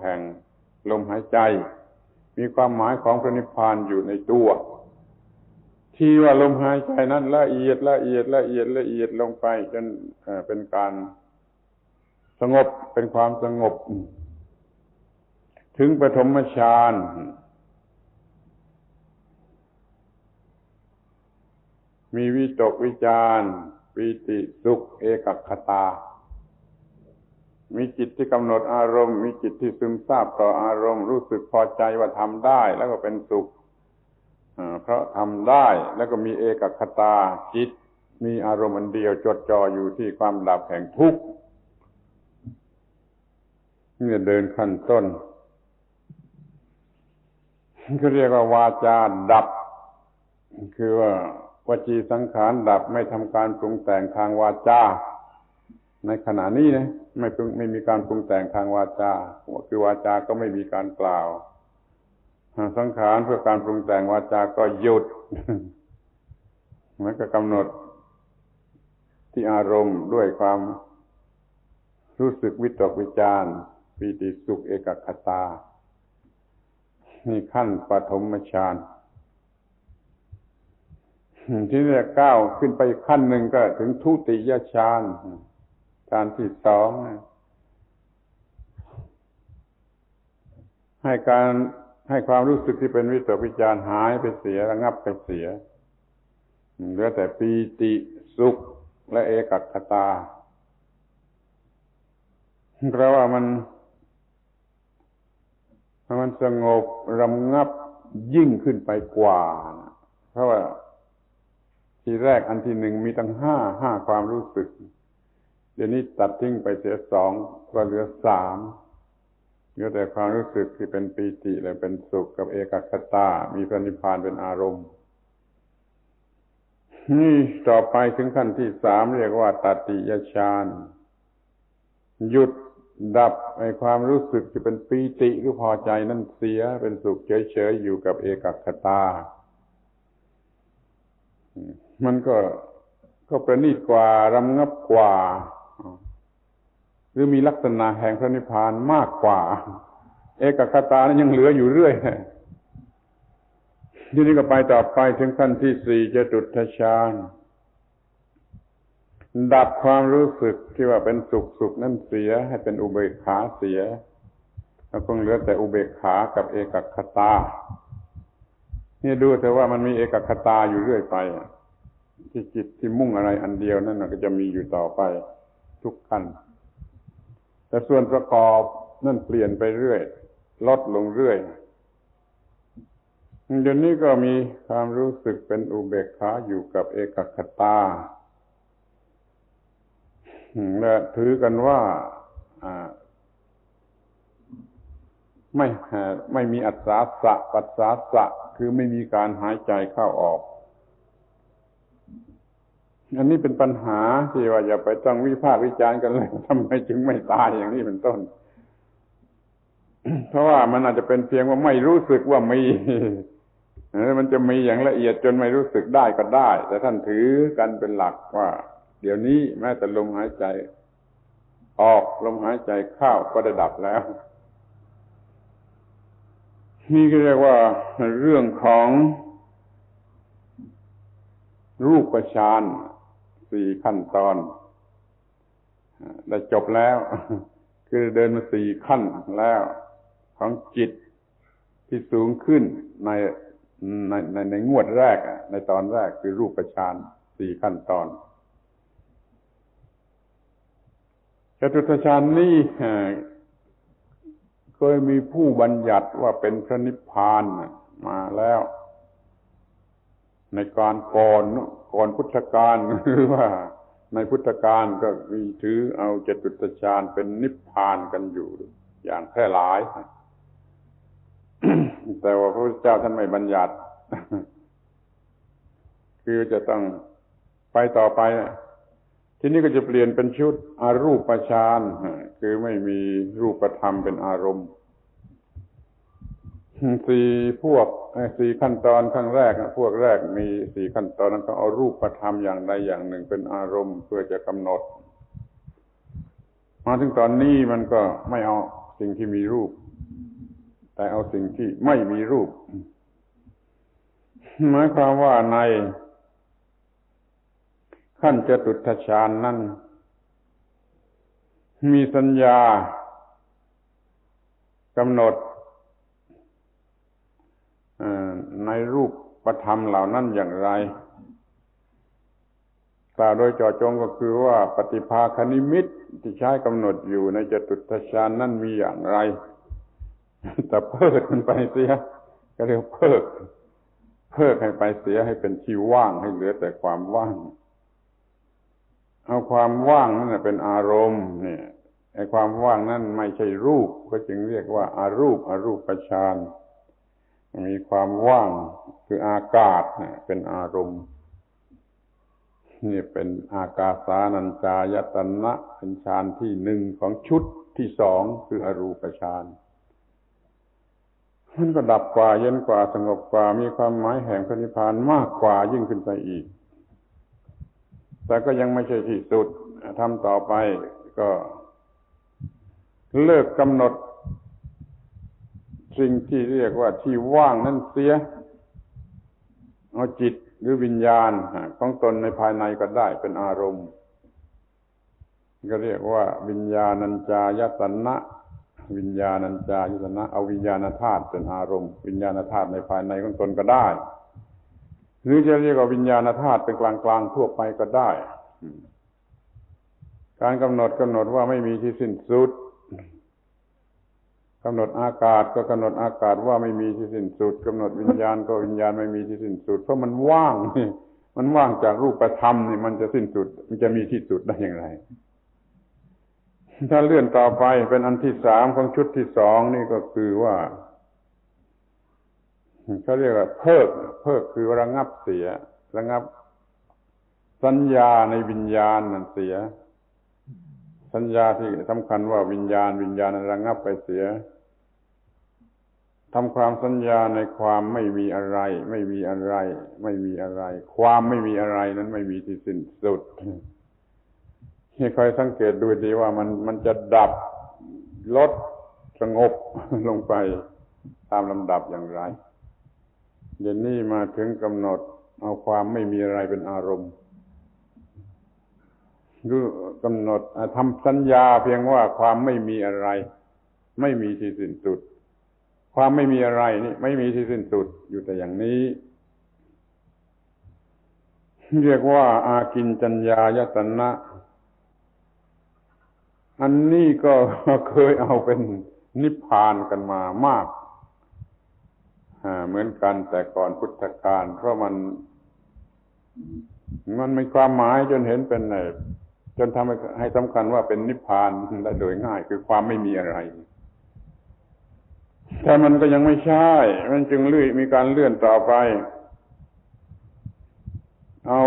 แห่งลมหายใจมีความหมายของพระนิพพานอยู่ในตัวที่ว่าลมหายใจนั้นละเอียดลงไปจนเป็นการสงบเป็นความสงบถึงปฐมฌานมีวิตกวิจารปีติสุขเอกคตามีจิตที่กำหนดอารมณ์มีจิตที่ซึมซาบต่ออารมณ์รู้สึกพอใจว่าทำได้แล้วก็เป็นสุขเพราะทำได้แล้วก็มีเอกคตาจิตมีอารมณ์อันเดียวจดจ่ออยู่ที่ความดับแห่งทุกข์นี่เดินขั้นต้นเขาเรียกว่าวาจาดับคือว่าวจีสังขารดับไม่ทำการปรุงแต่งทางวาจาในขณะนี้นะไม่มีการปรุงแต่งทางวาจาคือวาจาก็ไม่มีการกล่าวสังขารเพื่อการปรุงแต่งวาจาก็หยุดเหมือนกับกำหนดที่อารมณ์ด้วยความรู้สึกวิตกวิจารปีติสุขเอกคตานี่ขั้นปฐมฌานที่เรียกก้าวขึ้นไปขั้นหนึ่งก็ถึงทุติยฌานฌานที่2ให้ความรู้สึกที่เป็นวิตกวิจารหายไปเสียระงับไปเสียเหลือแต่ปีติสุขและเอกคตาเพราะว่ามันสงบระงับ ยิ่งขึ้นไปกว่าเพราะว่าทีแรกอันที่หนึ่งมีตั้งห้าความรู้สึกเดี๋ยวนี้ตัดทิ้งไปเสีย2ก็เหลือ3เหลือแต่ความรู้สึกที่เป็นปีติและเป็นสุขกับเอกคตามีพระนิพพานเป็นอารมณ์นี่ต่อไปถึงขั้นที่3เรียกว่าตติยฌานหยุดดับไอ้ความรู้สึกที่เป็นปีติหรือพอใจนั่นเสียเป็นสุขเฉยๆอยู่กับเอกคตามันก็ประณีตกว่ารำงับกว่าหรือมีลักษณะแห่งพระนิพพานมากกว่าเอกคตานั้นยังเหลืออยู่เรื่อยทีนี้ก็ไปต่อไปถึงขั้นที่4จตุตถฌานดับความรู้สึกที่ว่าเป็นสุขนั่นเสียให้เป็นอุเบกขาเสียแล้วคงเหลือแต่อุเบกขากับเอกคตานี่ดูแต่ว่ามันมีเอกคตาอยู่เรื่อยไปที่จิตที่มุ่งอะไรอันเดียวนั่นก็จะมีอยู่ต่อไปทุกขั้นแต่ส่วนประกอบนั่นเปลี่ยนไปเรื่อยลดลงเรื่อยเดี๋ยวนี้ก็มีความรู้สึกเป็นอุเบกขาอยู่กับเอกคตาและถือกันว่าไม่มีอัศสาสะปัสสาสะคือไม่มีการหายใจเข้าออกอันนี้เป็นปัญหาที่ว่าอย่าไปต้องวิพากษ์วิจารณ์กันเลยทำไมจึงไม่ตายอย่างนี้เป็นต้น เพราะว่ามันอาจจะเป็นเพียงว่าไม่รู้สึกว่ามีมันจะมีอย่างละเอียดจนไม่รู้สึกได้ก็ได้แต่ท่านถือกันเป็นหลักว่าเดี๋ยวนี้แม้แต่ลมหายใจออกลมหายใจเข้าก็ได้ดับแล้วนี่ก็เรียกว่าเรื่องของรูปฌาน4ขั้นตอนได้จบแล้วคือเดินมา4ขั้นแล้วของจิตที่สูงขึ้นในงวดแรกในตอนแรกคือรูปฌาน4ขั้นตอนจตุตถฌานนี้เคยมีผู้บัญญัติว่าเป็นพระนิพพานมาแล้วในการก่อนพุทธกาลหรือว่าในพุทธกาลก็มีถือเอาจตุตถฌานเป็นนิพพานกันอยู่อย่างแพร่หลาย แต่ว่าพระพุทธเจ้าท่านไม่บัญญัติ คือจะต้องไปต่อไปทีนี้ก็จะเปลี่ยนเป็นชุดอรูปฌานคือไม่มีรูปธรรมเป็นอารมณ์4ขั้นตอนครั้งแรกพวกแรกมี4ขั้นตอนนั้นก็เอารูปธรรมอย่างใดอย่างหนึ่งเป็นอารมณ์เพื่อจะกำหนดมาถึงตอนนี้มันก็ไม่เอาสิ่งที่มีรูปแต่เอาสิ่งที่ไม่มีรูปหมายความว่าในขั้นจตุตถฌานนั้นมีสัญญากำหนดในรูปธรรมเหล่านั้นอย่างไรกล่าวโดยเจาะจงก็คือว่าปฏิภาคนิมิตที่ใช้กำหนดอยู่ในจตุตถฌานนั้นมีอย่างไรแต่เพิกมันไปเสียก็เรียกเพิกให้ไปเสียให้เป็นที่ว่างให้เหลือแต่ความว่างเอาความว่างนั่นเป็นอารมณ์เนี่ยไอ้ความว่างนั่นไม่ใช่รูปก็จึงเรียกว่าอารูปฌานมีความว่างคืออากาศเป็นอารมณ์นี่เป็นอากาสานัญจายตนะเป็นฌานที่1ของชุดที่2คืออรูปฌานมันก็ดับกว่าเย็นกว่าสงบกว่ามีความหมายแห่งพระนิพพานมากกว่ายิ่งขึ้นไปอีกแต่ก็ยังไม่ใช่ที่สุดทำต่อไปก็เลิกกำหนดสิ่งที่เรียกว่าที่ว่างนั่นเสียเอาจิตหรือวิญญาณของตนในภายในก็ได้เป็นอารมณ์ก็เรียกว่าวิญญาณัญจายตนะวิญญาณัญจายตนะเอาวิญญาณธาตุเป็นอารมณ์วิญญาณธาตุในภายในของตนก็ได้หรือจะเรียกว่าวิญญาณธาตุเป็นกลางๆทั่วไปก็ได้การกำหนดว่าไม่มีที่สิ้นสุด กำหนดอากาศก็กำหนดอากาศว่าไม่มีที่สิ้นสุดกำหนดวิญญาณก็วิญญาณไม่มีที่สิ้นสุดเพราะมันว่างมันว่างจากรูปธรรมนี่มันจะสิ้นสุดมันจะมีที่สุดได้อย่างไรถ้าเลื่อนต่อไปเป็นอันที่สามของชุดที่สองนี่ก็คือว่าเขาเรียกว่าเพิกคือระงับเสียระงับสัญญาในวิญญาณนั่นเสียสัญญาที่สำคัญว่าวิญญาณนั้นระงับไปเสียทำความสัญญาในความไม่มีอะไรไม่มีอะไรไม่มีอะไรความไม่มีอะไรนั้นไม่มีที่สิ้นสุดให้คอยสังเกตดูดีว่ามันจะดับลดสงบลงไปตามลำดับอย่างไรเดี๋ยวนี้มาถึงกำหนดเอาความไม่มีอะไรเป็นอารมณ์คือกำหนดทำสัญญาเพียงว่าความไม่มีอะไรไม่มีที่สิ้นสุดความไม่มีอะไรนี่ไม่มีที่สิ้นสุดอยู่แต่อย่างนี้เรียกว่าอากินจัญญายตนะอันนี้ก็เคยเอาเป็นนิพพานกันมามากเหมือนกันแต่ก่อนพุทธกาลเพราะมันมีความหมายจนเห็นเป็นจนทำให้สำคัญว่าเป็นนิพพานได้โดยง่ายคือความไม่มีอะไรแต่มันก็ยังไม่ใช่มันจึงมีการเลื่อนต่อไปเอา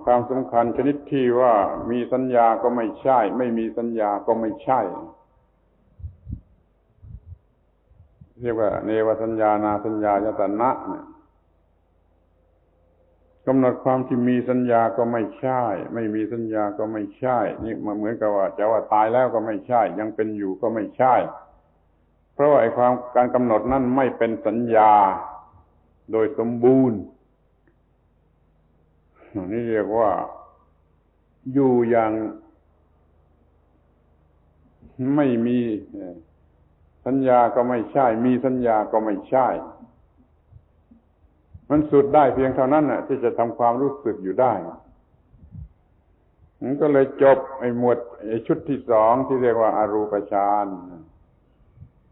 ความสำคัญชนิดที่ว่ามีสัญญาก็ไม่ใช่ไม่มีสัญญาก็ไม่ใช่เรียกว่าเนวสัญญานาสัญญายตนะเนี่ยกำหนดความที่มีสัญญาก็ไม่ใช่ไม่มีสัญญาก็ไม่ใช่นี่เหมือนกับว่าจะว่าตายแล้วก็ไม่ใช่ยังเป็นอยู่ก็ไม่ใช่เพราะว่าไอ้ความการกำหนดนั้นไม่เป็นสัญญาโดยสมบูรณ์นี่เรียกว่าอยู่อย่างไม่มีสัญญาก็ไม่ใช่มีสัญญาก็ไม่ใช่มันสุดได้เพียงเท่านั้นน่ะที่จะทำความรู้สึกอยู่ได้มันก็เลยจบไอ้หมวดไอ้ชุดที่สองที่เรียกว่าอรูปฌาน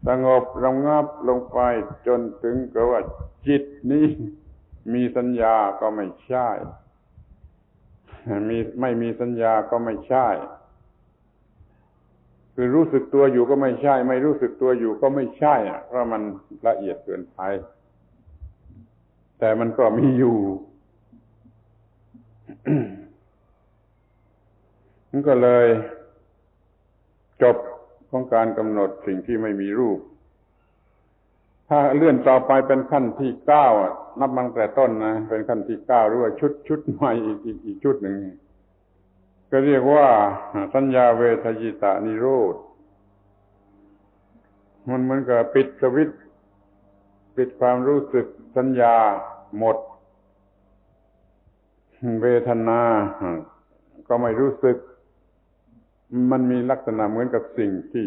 สงบระงับลงไปจนถึงกับว่าจิตนี้มีสัญญาก็ไม่ใช่ไม่มีสัญญาก็ไม่ใช่คือรู้สึกตัวอยู่ก็ไม่ใช่ไม่รู้สึกตัวอยู่ก็ไม่ใช่เพราะมันละเอียดเกินไปแต่มันก็มีอยู่ มันก็เลยจบของการกำหนดสิ่งที่ไม่มีรูปถ้าเลื่อนต่อไปเป็นขั้นที่เก้านับตั้งแต่ต้นนะเป็นขั้นที่เก้าหรือว่าชุดใหม่อีกชุดหนึ่งก็เรียกว่าสัญญาเวทยิตานิโรธมันเหมือนกับปิดสวิตช์ปิดความรู้สึกสัญญาหมดเวทนาก็ไม่รู้สึกมันมีลักษณะเหมือนกับสิ่งที่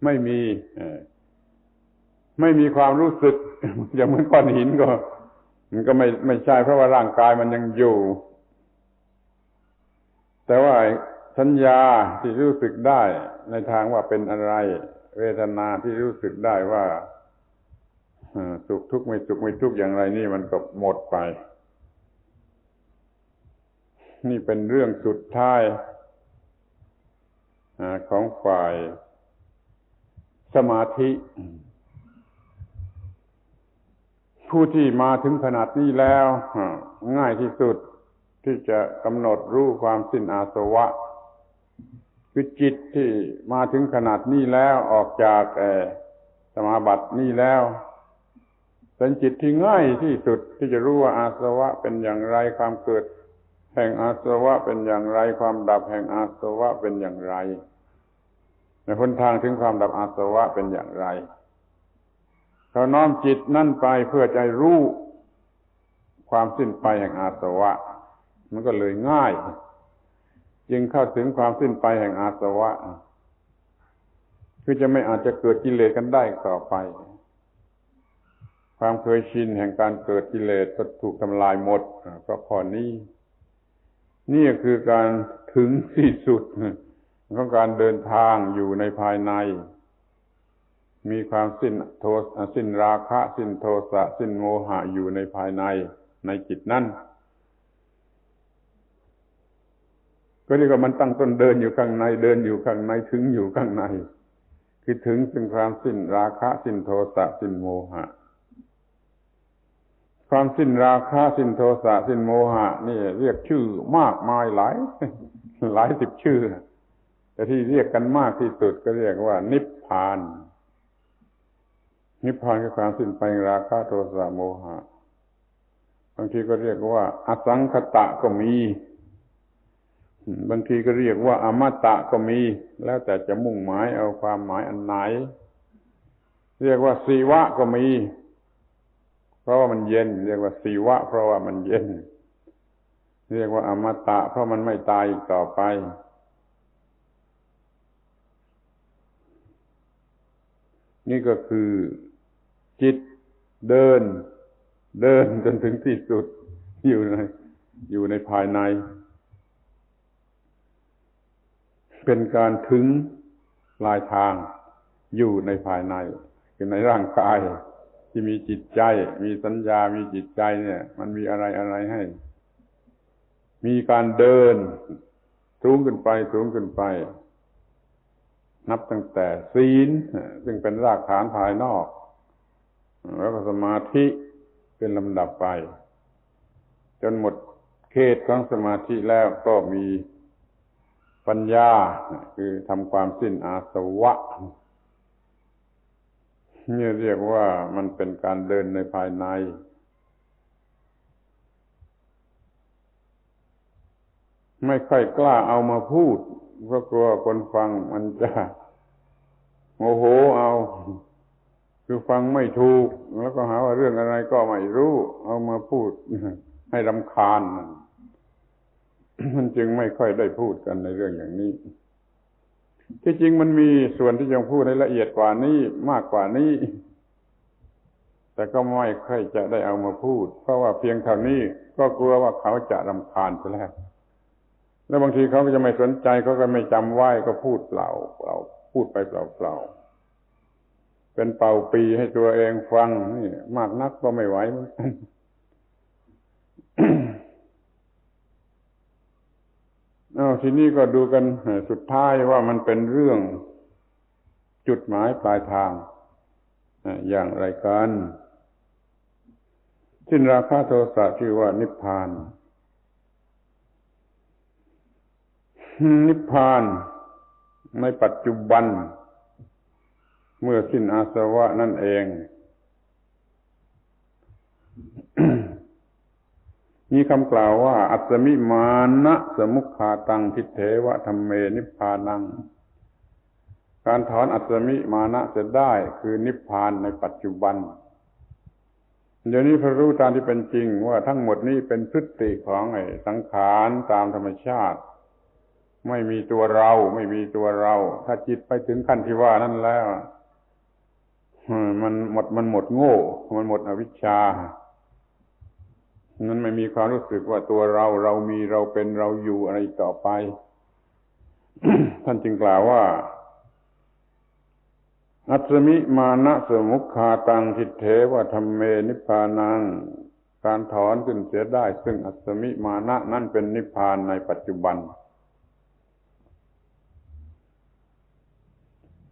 ไม่มีความรู้สึกอย่างเหมือนก้อนหินก็มันก็ไม่ใช่เพราะว่าร่างกายมันยังอยู่แต่ว่าสัญญาที่รู้สึกได้ในทางว่าเป็นอะไรเวทนาที่รู้สึกได้ว่าสุขทุกข์ไม่สุขไม่ทุกข์อย่างไรนี่มันก็หมดไปนี่เป็นเรื่องสุดท้ายของฝ่ายสมาธิผู้ที่มาถึงขนาดนี้แล้วง่ายที่สุดที่จะกำหนดรู้ความสิ้นอาสวะคือจิตที่มาถึงขนาดนี้แล้วออกจากสมาบัตินี้แล้วเป็นจิตที่ง่ายที่สุดที่จะรู้ว่าอาสวะเป็นอย่างไรความเกิดแห่งอาสวะเป็นอย่างไรความดับแห่งอาสวะเป็นอย่างไรในหนทางถึงความดับอาสวะเป็นอย่างไรเขาน้อมจิตนั่นไปเพื่อจะรู้ความสิ้นไปแห่งอาสวะมันก็เลยง่ายจึงเข้าถึงความสิ้นไปแห่งอาสวะคือจะไม่อาจจะเกิดกิเลสกันได้ต่อไปความเคยชินแห่งการเกิดกิเลสก็ถูกทำลายหมดเพราะข้อนี้นี่คือการถึงที่สุด ของการเดินทางอยู่ในภายในมีความสิ้นราคะสิ้นโทสะสิ้นโมหะอยู่ในภายในจิตนั้นก็เรียกว่ามันตั้งต้นเดินอยู่ข้างในเดินอยู่ข้างในถึงอยู่ข้างในคือถึงซึ่งความสิ้นราคะสิ้นโทสะสิ้นโมหะความสิ้นราคะสิ้นโทสะสิ้นโมหะนี่เรียกชื่อมากมายหลายสิบชื่อแต่ที่เรียกกันมากที่สุดก็เรียกว่านิพพานนิพพานคือความสิ้นไปราคะโทสะโมหะบางทีก็เรียกว่าอสังขตะก็มีบางทีก็เรียกว่าอมตะก็มีแล้วแต่จะมุ่งหมายเอาความหมายอันไหนเรียกว่าสีวะก็มีเพราะว่ามันเย็นเรียกว่าสีวะเพราะว่ามันเย็นเรียกว่าอมตะเพราะมันไม่ตายอีกต่อไปนี่ก็คือจิตเดินจนถึงที่สุดอยู่ในภายในเป็นการถึงปลายทางอยู่ในภายในคือในร่างกายที่มีจิตใจมีสัญญามีจิตใจเนี่ยมันมีอะไรให้มีการเดินสูงขึ้นไปนับตั้งแต่ศีลซึ่งเป็นรากฐานภายนอกแล้วก็สมาธิเป็นลำดับไปจนหมดเขตของสมาธิแล้วก็มีปัญญาคือทำความสิ้นอาสวะนี่เรียกว่ามันเป็นการเดินในภายในไม่ค่อยกล้าเอามาพูดเพราะกลัวคนฟังมันจะโมโหเอาคือฟังไม่ถูกแล้วก็หาว่าเรื่องอะไรก็ไม่รู้เอามาพูดให้รำคาญมันจึงไม่ค่อยได้พูดกันในเรื่องอย่างนี้ที่จริงมันมีส่วนที่จะพูดให้ละเอียดกว่านี้มากกว่านี้แต่ก็ไม่ค่อยจะได้เอามาพูดเพราะว่าเพียงเท่านี้ก็กลัวว่าเขาจะรำคาญไปแล้วบางทีเขาก็จะไม่สนใจเขาก็ไม่จำไว้ก็พูดเปล่าพูดไปเปล่าเป็นเป่าปีให้ตัวเองฟังนี่มากนักก็ไม่ไหวเหมือนกัน ทีนี้ก็ดูกันสุดท้ายว่ามันเป็นเรื่องจุดหมายปลายทางอย่างไรกันสิ้นราคะโทสะชื่อว่านิพพานในปัจจุบันเมื่อสิ้นอาสวะนั่นเอง มีคำกล่าวว่าอัสสมิมานะสมุคคาตังทิฏเถวะธัมเมนิพพานังการถอนอัสสมิมานะจะได้คือนิพพานในปัจจุบันเดี๋ยวนี้พระรู้ตามที่เป็นจริงว่าทั้งหมดนี้เป็นพฤติของไอ้สังขารตามธรรมชาติไม่มีตัวเราถ้าจิตไปถึงขั้นที่ว่านั่นแล้วมันหมดโง่มันหมดอวิชชานั้นไม่มีความรู้สึกว่าตัวเรามีเราเป็นเราอยู่อะไรต่อไป ท่านจึงกล่าวว่าอัสสมิมานะสมุคคาตังทิฏเถวะธัมเมนิพพานังการถอนขึ้นเสียได้ซึ่งอัสสมิมานะนั่นเป็นนิพพานในปัจจุบัน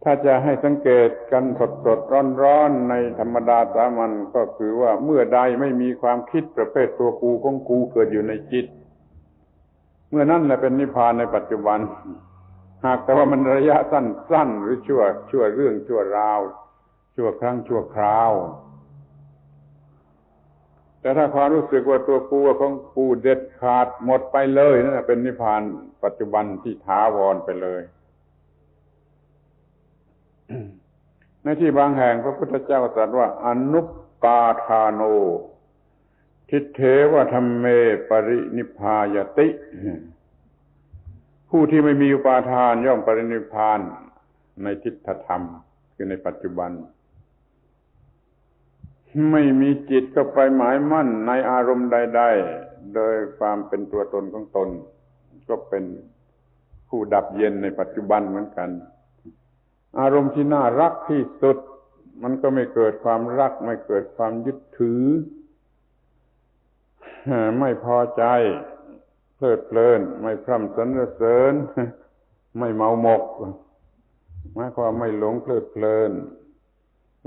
ถ้าจะให้สังเกตกันสดๆร้อนๆในธรรมดาสามัญก็คือว่าเมื่อใดไม่มีความคิดประเภทตัวกูของกูเกิดอยู่ในจิตเมื่อนั้นแหละเป็นนิพพานในปัจจุบันหากแต่ว่ามันระยะสั้นหรือชั่วเรื่องชั่วราวชั่วครั้งชั่วคราวแต่ถ้าความรู้สึกว่าตัวกูของกูเด็ดขาดหมดไปเลยนั่นเป็นนิพพานปัจจุบันที่ถาวรไปเลยในที่บางแห่งพระพุทธเจ้าตรัสว่าอนุปปาทานโนทิฏเถวะธัมเมปรินิพพายติผู้ที่ไม่มีอุปาทานย่อมปรินิพพานในทิฏฐธรรมคือในปัจจุบันไม่มีจิตก็ไปหมายมั่นในอารมณ์ใดๆโดยความเป็นตัวตนของตนก็เป็น ผู้ดับเย็นในปัจจุบันเหมือนกันอารมณ์ที่น่ารักที่สุดมันก็ไม่เกิดความรักไม่เกิดความยึดถือไม่พอใจเพลิดเพลินไม่พร่ำสรรเสริญไม่เมาหมกหมายความไม่หลงเพลิดเพลิน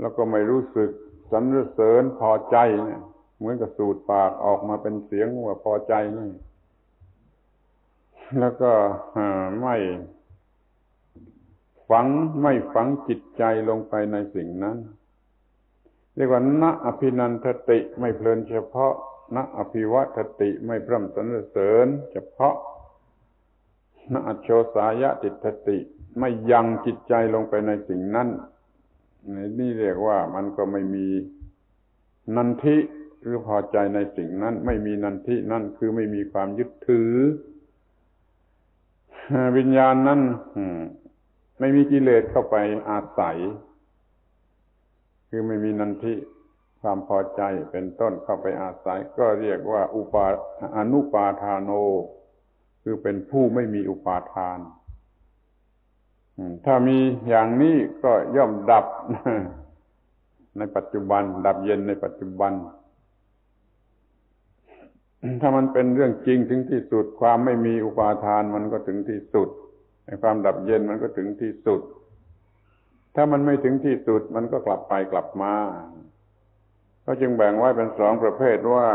แล้วก็ไม่รู้สึกสรรเสริญพอใจเนี่ยเหมือนกับสูดปากออกมาเป็นเสียงว่าพอใจนี่แล้วก็ไม่ฝังจิตใจลงไปในสิ่งนั้นเรียกว่าณอภินันทติไม่เพลินเฉพาะณอภิวัตติไม่พร่ำสรรเสริญเฉพาะณอโชสายติฏติไม่ยังจิตใจลงไปในสิ่งนั้นนี่เรียกว่ามันก็ไม่มีนันทิหรือพอใจในสิ่งนั้นไม่มีนันทินั่นคือไม่มีความยึดถือวิญญาณนั้นไม่มีกิเลสเข้าไปอาศัยคือไม่มีนันทิความพอใจเป็นต้นเข้าไปอาศัยก็เรียกว่าอนุปาทานโนคือเป็นผู้ไม่มีอุปาทานถ้ามีอย่างนี้ก็ย่อมดับในปัจจุบันดับเย็นในปัจจุบันถ้ามันเป็นเรื่องจริงถึงที่สุดความไม่มีอุปาทานมันก็ถึงที่สุดความดับเย็นมันก็ถึงที่สุดถ้ามันไม่ถึงที่สุดมันก็กลับไปกลับมาก็จึงแบ่งไว้เป็นสองประเภทว่า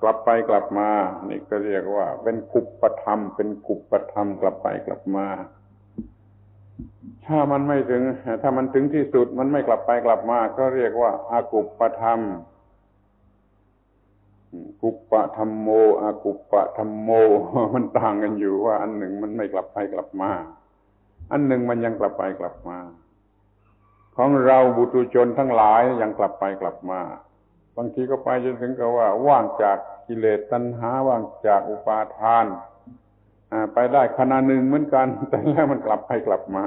กลับไปกลับมานี่ก็เรียกว่าเป็นกุปปธรรมเป็นกุปปธรรมกลับไปกลับมาถ้ามันถึงที่สุดมันไม่กลับไปกลับมาก็เรียกว่าอากุปปธรรมกุปปะธัมโมอากุปปะธัมโมมันต่างกันอยู่ว่าอันหนึ่งมันไม่กลับไปกลับมาอันหนึ่งมันยังกลับไปกลับมาของเราบุตุชนทั้งหลายยังกลับไปกลับมาบางทีก็ไปจนถึงกับว่าว่างจากกิเลสตัณหาว่างจากอุปาทานไปได้ขณะหนึ่งเหมือนกันแต่แล้วมันกลับไปกลับมา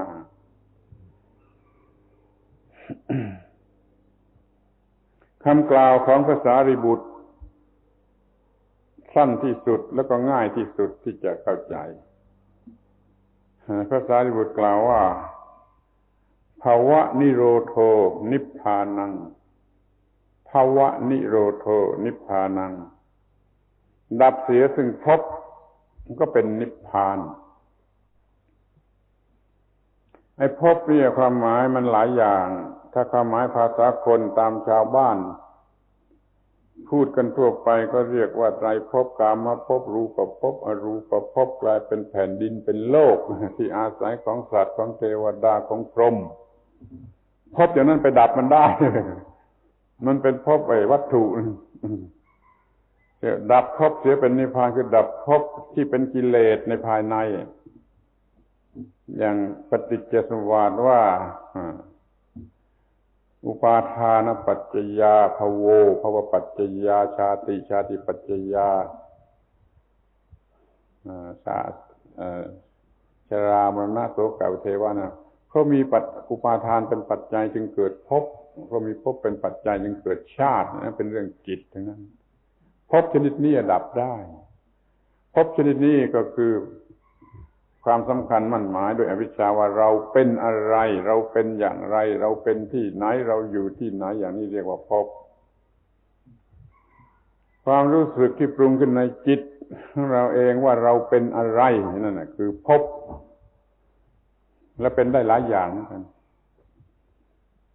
คำกล่าวของพระสารีบุตรสั้นที่สุดแล้วก็ง่ายที่สุดที่จะเข้าใจพระสารีบุตรกล่าวว่าภาวะนิโรโธนิพพานังภาวะนิโรโธนิพพานังดับเสียซึ่งภพก็เป็นนิพพานไอ้ภพนี่ความหมายมันหลายอย่างถ้าความหมายภาษาคนตามชาวบ้านพูดกันทั่วไปก็เรียกว่าไตรภพกามภพรูปภพอรูปภพกลายเป็นแผ่นดินเป็นโลกที่อาศัยของสัตว์ของเทวดาของพรหมภพอย่างนั้นไปดับมันได้มันเป็นภพไอ้วัตถุดับภพเสียเป็นนิพพานคือดับภพที่เป็นกิเลสในภายในอย่างปฏิจจสมุปบาทว่าอุปาทานปัจจยาภโวภวปัจจยาชาติชาติปัจจยาชรามรณะโสกเทวานะเพราะมีอุปาทานเป็นปัจจัยจึงเกิดภพเพราะมีภพเป็นปัจจัยจึงเกิดชาตินะเป็นเรื่องจิตทั้งนั้นภพชนิดนี้ดับได้ภพชนิดนี้ก็คือความสำคัญมั่นหมายโดยอวิชชาว่าเราเป็นอะไรเราเป็นอย่างไรเราเป็นที่ไหนเราอยู่ที่ไหนอย่างนี้เรียกว่าภพความรู้สึกที่ปรุงขึ้นในจิตของเราเองว่าเราเป็นอะไรนั่นน่ะคือภพและเป็นได้หลายอย่างเหมือนกัน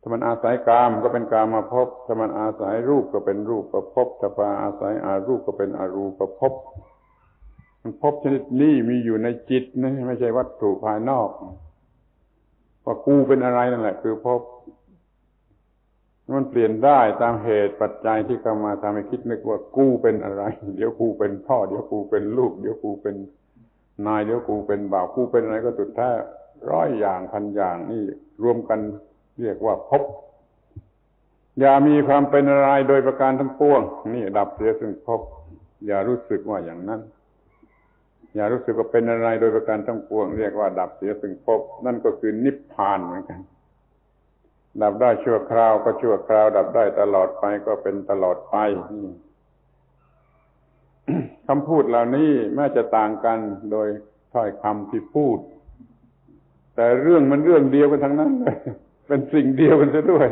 ถ้ามันอาศัยกามก็เป็นกามภพถ้ามันอาศัยรูปก็เป็นรูปภพถ้าอาศัยอารูปก็เป็นอรูปภพภพชนิดนี้มีอยู่ในจิตนะไม่ใช่วัตถุภายนอกว่ากูเป็นอะไรนั่นแหละคือภพมันเปลี่ยนได้ตามเหตุปัจจัยที่เข้ามาทำให้คิดนึกว่ากูเป็นอะไรเดี๋ยวกูเป็นพ่อเดี๋ยวกูเป็นลูกเดี๋ยวกูเป็นนายเดี๋ยวกูเป็นบ่าวกูเป็นอะไรก็สุดแท้100 อย่างพันอย่างนี่รวมกันเรียกว่าภพอย่ามีความเป็นอะไรโดยประการทั้งปวงนี่ดับเสียซึ่งภพอย่ารู้สึกว่าอย่างนั้นอย่ารู้สึกว่าเป็นอะไรโดยประการทั้งปวงเรียกว่าดับเสียซึ่งภพนั่นก็คือนิพพานเหมือนกันดับได้ชั่วคราวก็ชั่วคราวดับได้ตลอดไปก็เป็นตลอดไป คำพูดเหล่านี้แม้จะต่างกันโดยถ้อยคำที่พูด แต่เรื่องมันเรื่องเดียวกันทั้งนั้นเลยเป็นสิ่งเดียวกันซะด้วย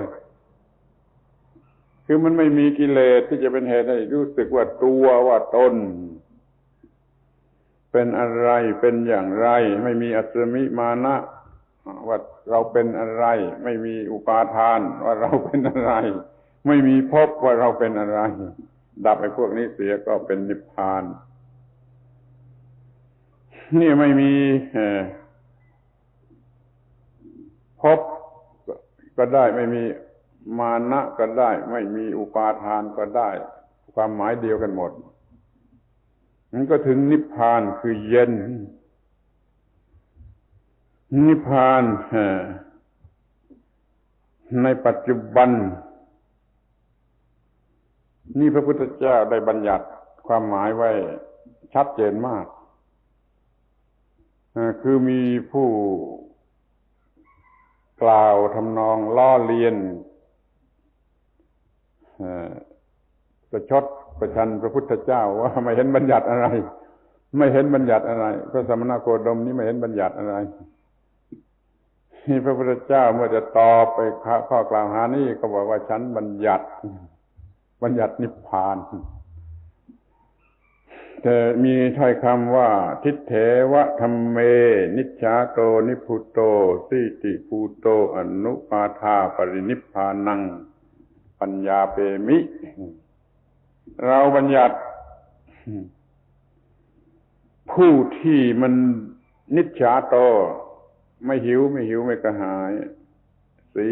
คือมันไม่มีกิเลสที่จะเป็นเหตุให้รู้สึกว่าตัวว่าตนเป็นอะไรเป็นอย่างไรไม่มีอัตมิมานะว่าเราเป็นอะไรไม่มีอุปาทานว่าเราเป็นอะไรไม่มีภพว่าเราเป็นอะไรดับไอ้พวกนี้เสียก็เป็นนิพพานนี่ไม่มีภพก็ได้ไม่มีมานะก็ได้ไม่มีอุปาทานก็ได้ความหมายเดียวกันหมดมันก็ถึงนิพพานคือเย็นนิพพานในปัจจุบันนี่พระพุทธเจ้าได้บัญญัติความหมายไว้ชัดเจนมากคือมีผู้กล่าวทำนองล้อเลียนประชดประชันพระพุทธเจ้าว่าไม่เห็นบัญญัติอะไรไม่เห็นบัญญัติอะไรพระสมณโคดมนี้ไม่เห็นบัญญัติอะไรนี่พระพุทธเจ้าเมื่อจะตอบไปข้อกล่าวหานี้ก็บอกว่าฉันบัญญัตินิพพานแต่มีถ้อยคำว่าทิฏเถวะธัมเมนิจฉาโตนิพพุโตสีติภูโตอนุปาทาปรินิพพานังปัญญาเปมิเราบัญญัติผู้ที่มันนิจฉาโตไม่หิวไม่กระหายสี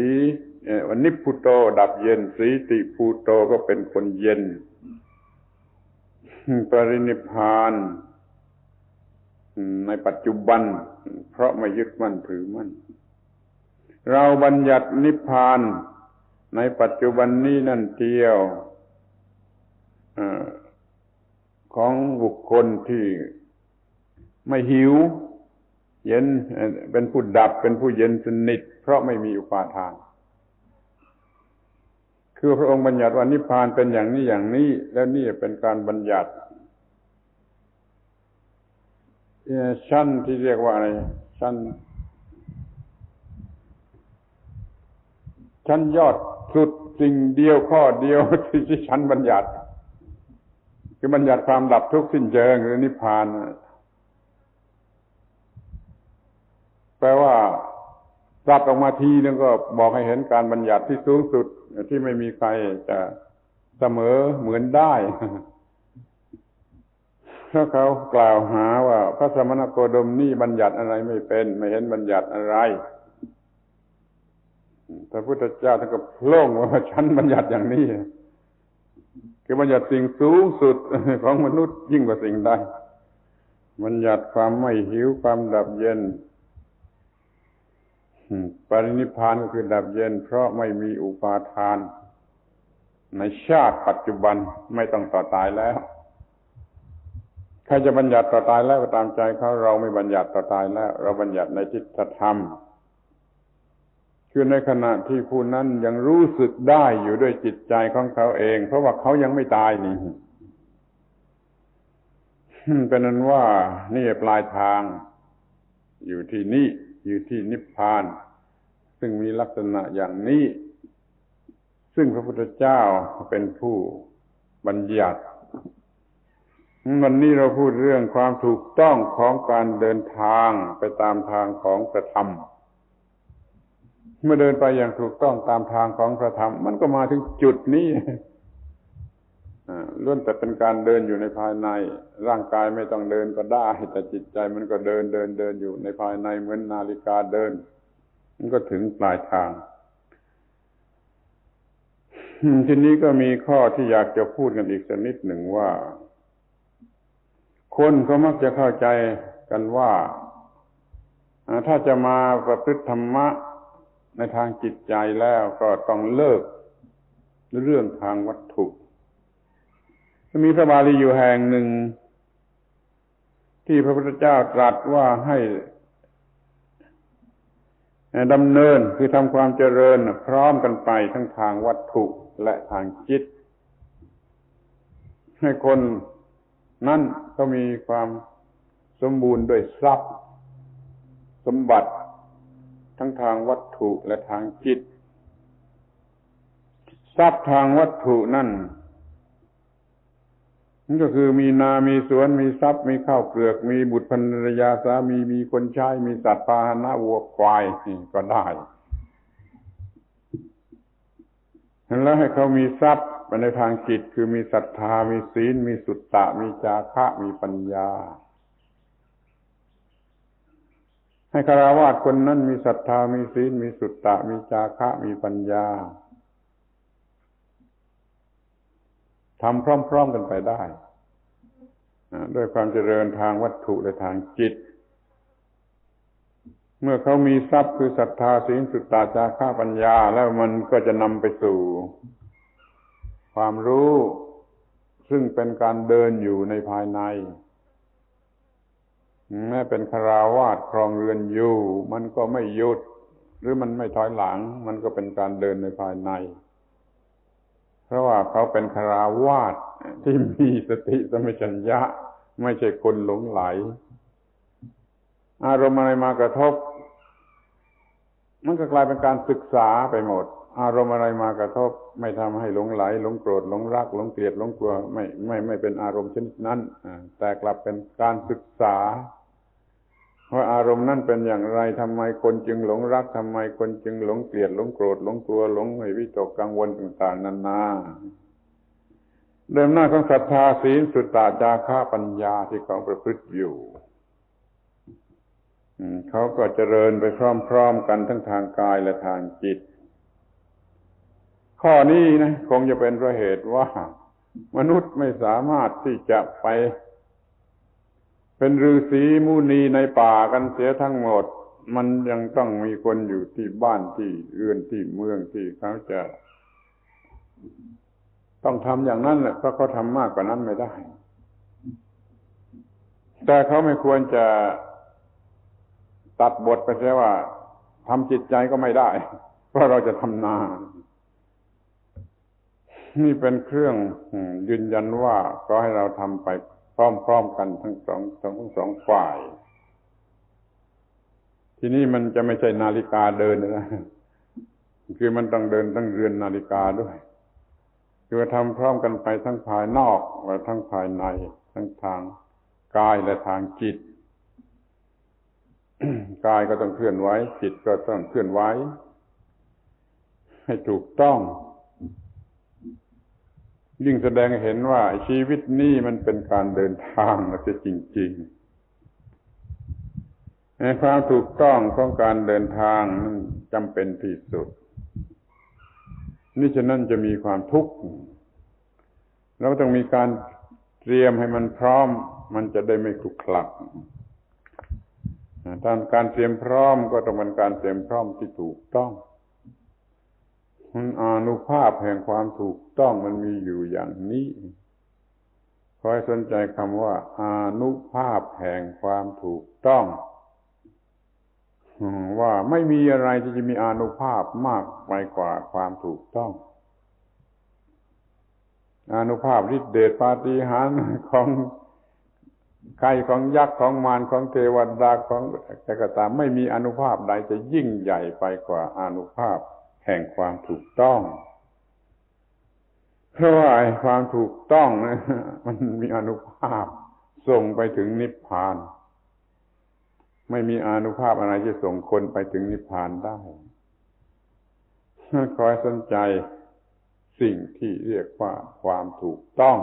วันนิพพุโตดับเย็นสีติภูโตก็เป็นคนเย็นปรินิพพานในปัจจุบันเพราะไม่ยึดมั่นถือมั่นเราบัญญัตินิพพานในปัจจุบันนี้นั่นเดียวของบุคคลที่ไม่หิวเย็นเป็นผู้ดับเป็นผู้เย็นสนิทเพราะไม่มีอุปาทานคือพระองค์บัญญัติว่านิพพานเป็นอย่างนี้อย่างนี้แล้วนี่เป็นการบัญญัติชั้นที่เรียกว่าอะไรชั้นยอดสุดสิ่งเดียวข้อเดียวที่ชั้นบัญญัติคือบัญญัติความดับทุกข์สิ้นเชิงหรือนิพพานแปลว่าตัดออกมาทีนึงก็บอกให้เห็นการบัญญัติที่สูงสุดที่ไม่มีใครจะเสมอเหมือนได้ถ้าเขากล่าวหาว่าพระสมณโคดมนี่บัญญัติอะไรไม่เป็นไม่เห็นบัญญัติอะไรพระพุทธเจ้าท่านก็โพล่งว่าฉันบัญญัติอย่างนี้คือบัญญัติสิ่งสูงสุดของมนุษย์ยิ่งกว่าสิ่งใดบัญญัติความไม่หิวความดับเย็นปรินิพพานก็คือดับเย็นเพราะไม่มีอุปาทานในชาติปัจจุบันไม่ต้องต่อตายแล้วใครจะบัญญัติต่อตายแล้วก็ตามใจเขาเราไม่บัญญัติต่อตายแล้วเราบัญญัติในทิฏฐธรรมคือในขณะที่ผู้นั้นยังรู้สึกได้อยู่ด้วยจิตใจของเขาเองเพราะว่าเขายังไม่ตายนี่เป็นนั้นว่านี่ปลายทางอยู่ที่นี่อยู่ที่นิพพานซึ่งมีลักษณะอย่างนี้ซึ่งพระพุทธเจ้าเป็นผู้บัญญัติวันนี้เราพูดเรื่องความถูกต้องของการเดินทางไปตามทางของพระธรรมเมื่อเดินไปอย่างถูกต้องตามทางของพระธรรมมันก็มาถึงจุดนี้ล้วนแต่เป็นการเดินอยู่ในภายในร่างกายไม่ต้องเดินก็ได้แต่จิตใจมันก็เดินอยู่ในภายในเหมือนนาฬิกาเดินมันก็ถึงปลายทางทีนี้ก็มีข้อที่อยากจะพูดกันอีกสักนิดหนึ่งว่าคนเขามักจะเข้าใจกันว่าถ้าจะมาประพฤติธรรมะในทางจิตใจแล้วก็ต้องเลิกเรื่องทางวัตถุมีพระบาลีอยู่แห่งหนึ่งที่พระพุทธเจ้าตรัสว่าให้ดำเนินคือทำความเจริญพร้อมกันไปทั้งทางวัตถุและทางจิตให้คนนั้นก็มีความสมบูรณ์ด้วยทรัพย์สมบัติ ทั้งทางวัตถุและทางจิตทรัพย์ทางวัตถุนั่นนั่นก็คือมีนามีสวนมีทรัพย์มีข้าวเปลือกมีบุตรภรรยาสามีมีคนใช้มีสัตว์พาหนะวัวควายก็ได้แล้วให้เขามีทรัพย์ในทางจิตคือมีศรัทธามีศีลมีสุตตะมีจาคะมีปัญญาให้ฆราวาสคนนั้นมีศรัทธามีศีลมีสุตตะมีจาคะมีปัญญาทำพร้อมๆกันไปได้ด้วยความเจริญทางวัตถุและทางจิตเมื่อเขามีทรัพย์คือศรัทธาศีลสุตตะจาคะปัญญาแล้วมันก็จะนำไปสู่ความรู้ซึ่งเป็นการเดินอยู่ในภายในแม้เป็นฆราวาสครองเรือนอยู่มันก็ไม่หยุดหรือมันไม่ถอยหลังมันก็เป็นการเดินในภายในเพราะว่าเขาเป็นฆราวาสที่มีสติสัมปชัญญะไม่ใช่คนหลงไหลอารมณ์อะไรมากระทบมันก็กลายเป็นการศึกษาไปหมดอารมณ์อะไรมากระทบไม่ทำให้หลงไหลหลงโกรธหลงรักหลงเกลียดหลงกลัวไม่เป็นอารมณ์ชนิดนั้นแต่กลับเป็นการศึกษาว่าอารมณ์นั้นเป็นอย่างไรทำไมคนจึงหลงรักทำไมคนจึงหลงเกลียดหลงโกรธหลงกลัวหลงวิตกกังวลต่างๆนานาเดิมหน้าของศรัทธาศีลสุตตะจาคะปัญญาที่เขาประพฤติอยู่เขาก็เจริญไปพร้อมๆกันทั้งทางกายและทางจิตข้อนี้นะคงจะเป็นเพราะเหตุว่ามนุษย์ไม่สามารถที่จะไปเป็นฤาษีมุนีในป่ากันเสียทั้งหมดมันยังต้องมีคนอยู่ที่บ้านที่เรือนที่เมืองที่เขาจะต้องทำอย่างนั้นแหละเพราะเขาทำมากกว่านั้นไม่ได้แต่เขาไม่ควรจะตัดบทไปเสียว่าทำจิตใจก็ไม่ได้เพราะเราจะทำนานี่เป็นเครื่องยืนยันว่าก็ให้เราทำไปพร้อมๆกันทั้งสองฝ่ายทีนี้มันจะไม่ใช่นาฬิกาเดินนะคือมันต้องเดินทั้งเรือนนาฬิกาด้วยคือทำพร้อมกันไปทั้งภายนอกและทั้งภายในทั้งทางกายและทางจิต กายก็ต้องเคลื่อนไหวจิตก็ต้องเคลื่อนไหวให้ถูกต้องยิ่งแสดงให้เห็นว่าชีวิตนี้มันเป็นการเดินทางนะจริงๆในความถูกต้องของการเดินทางนั้นจำเป็นที่สุดนี่ฉะนั้นจะมีความทุกข์เราต้องมีการเตรียมให้มันพร้อมมันจะได้ไม่คลุกคลักการเตรียมพร้อมก็ต้องเป็นการเตรียมพร้อมที่ถูกต้องอานุภาพแห่งความถูกต้องมันมีอยู่อย่างนี้ขอให้สนใจคำว่าอานุภาพแห่งความถูกต้องว่าไม่มีอะไรที่จะมีอานุภาพมากไปกว่าความถูกต้องอานุภาพฤทธิเดชปาฏิหาริย์ของใครของยักษ์ของมารของเทวดาของแต่ก็ตามไม่มีอานุภาพใดจะยิ่งใหญ่ไปกว่าอานุภาพแห่งความถูกต้องเพราะว่าความถูกต้องนะมันมีอานุภาพส่งไปถึงนิพพานไม่มีอานุภาพอะไรที่ส่งคนไปถึงนิพพานได้ขอให้สนใจสิ่งที่เรียกว่าความถูกต้อง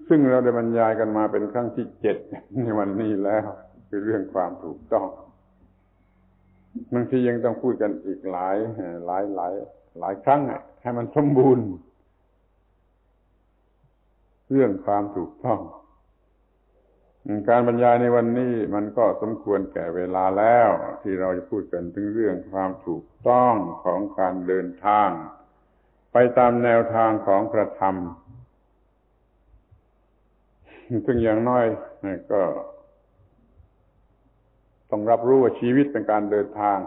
ซึ่งเราได้บรรยายกันมาเป็นครั้งที่7ในวันนี้แล้วคือเรื่องความถูกต้องบางทียังต้องพูดกันอีกหลายครั้งให้มันสมบูรณ์เรื่องความถูกต้องการบรรยายในวันนี้มันก็สมควรแก่เวลาแล้วที่เราจะพูดกันถึงเรื่องความถูกต้องของการเดินทางไปตามแนวทางของพระธรรมซึ่งอย่างน้อยก็ต้องรับรู้ว่าชีวิตเป็นการเดินทาง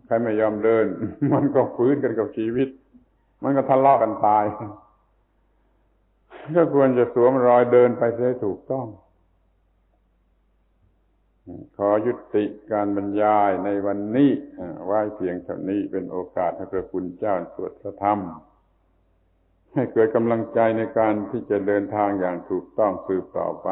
ใครไม่ยอมเดินมันก็ฝืนกันกับชีวิตมันก็ทะเลาะกันตายก็ควรจะสวมรอยเดินไปให้ถูกต้อง ขอยุติการบรรยายในวันนี้ไว้เพียงเท่านี้เป็นโอกาสให้พระคุณเจ้าสวดพระธรรมให้เกิดกำลังใจในการที่จะเดินทางอย่างถูกต้องสืบต่อไป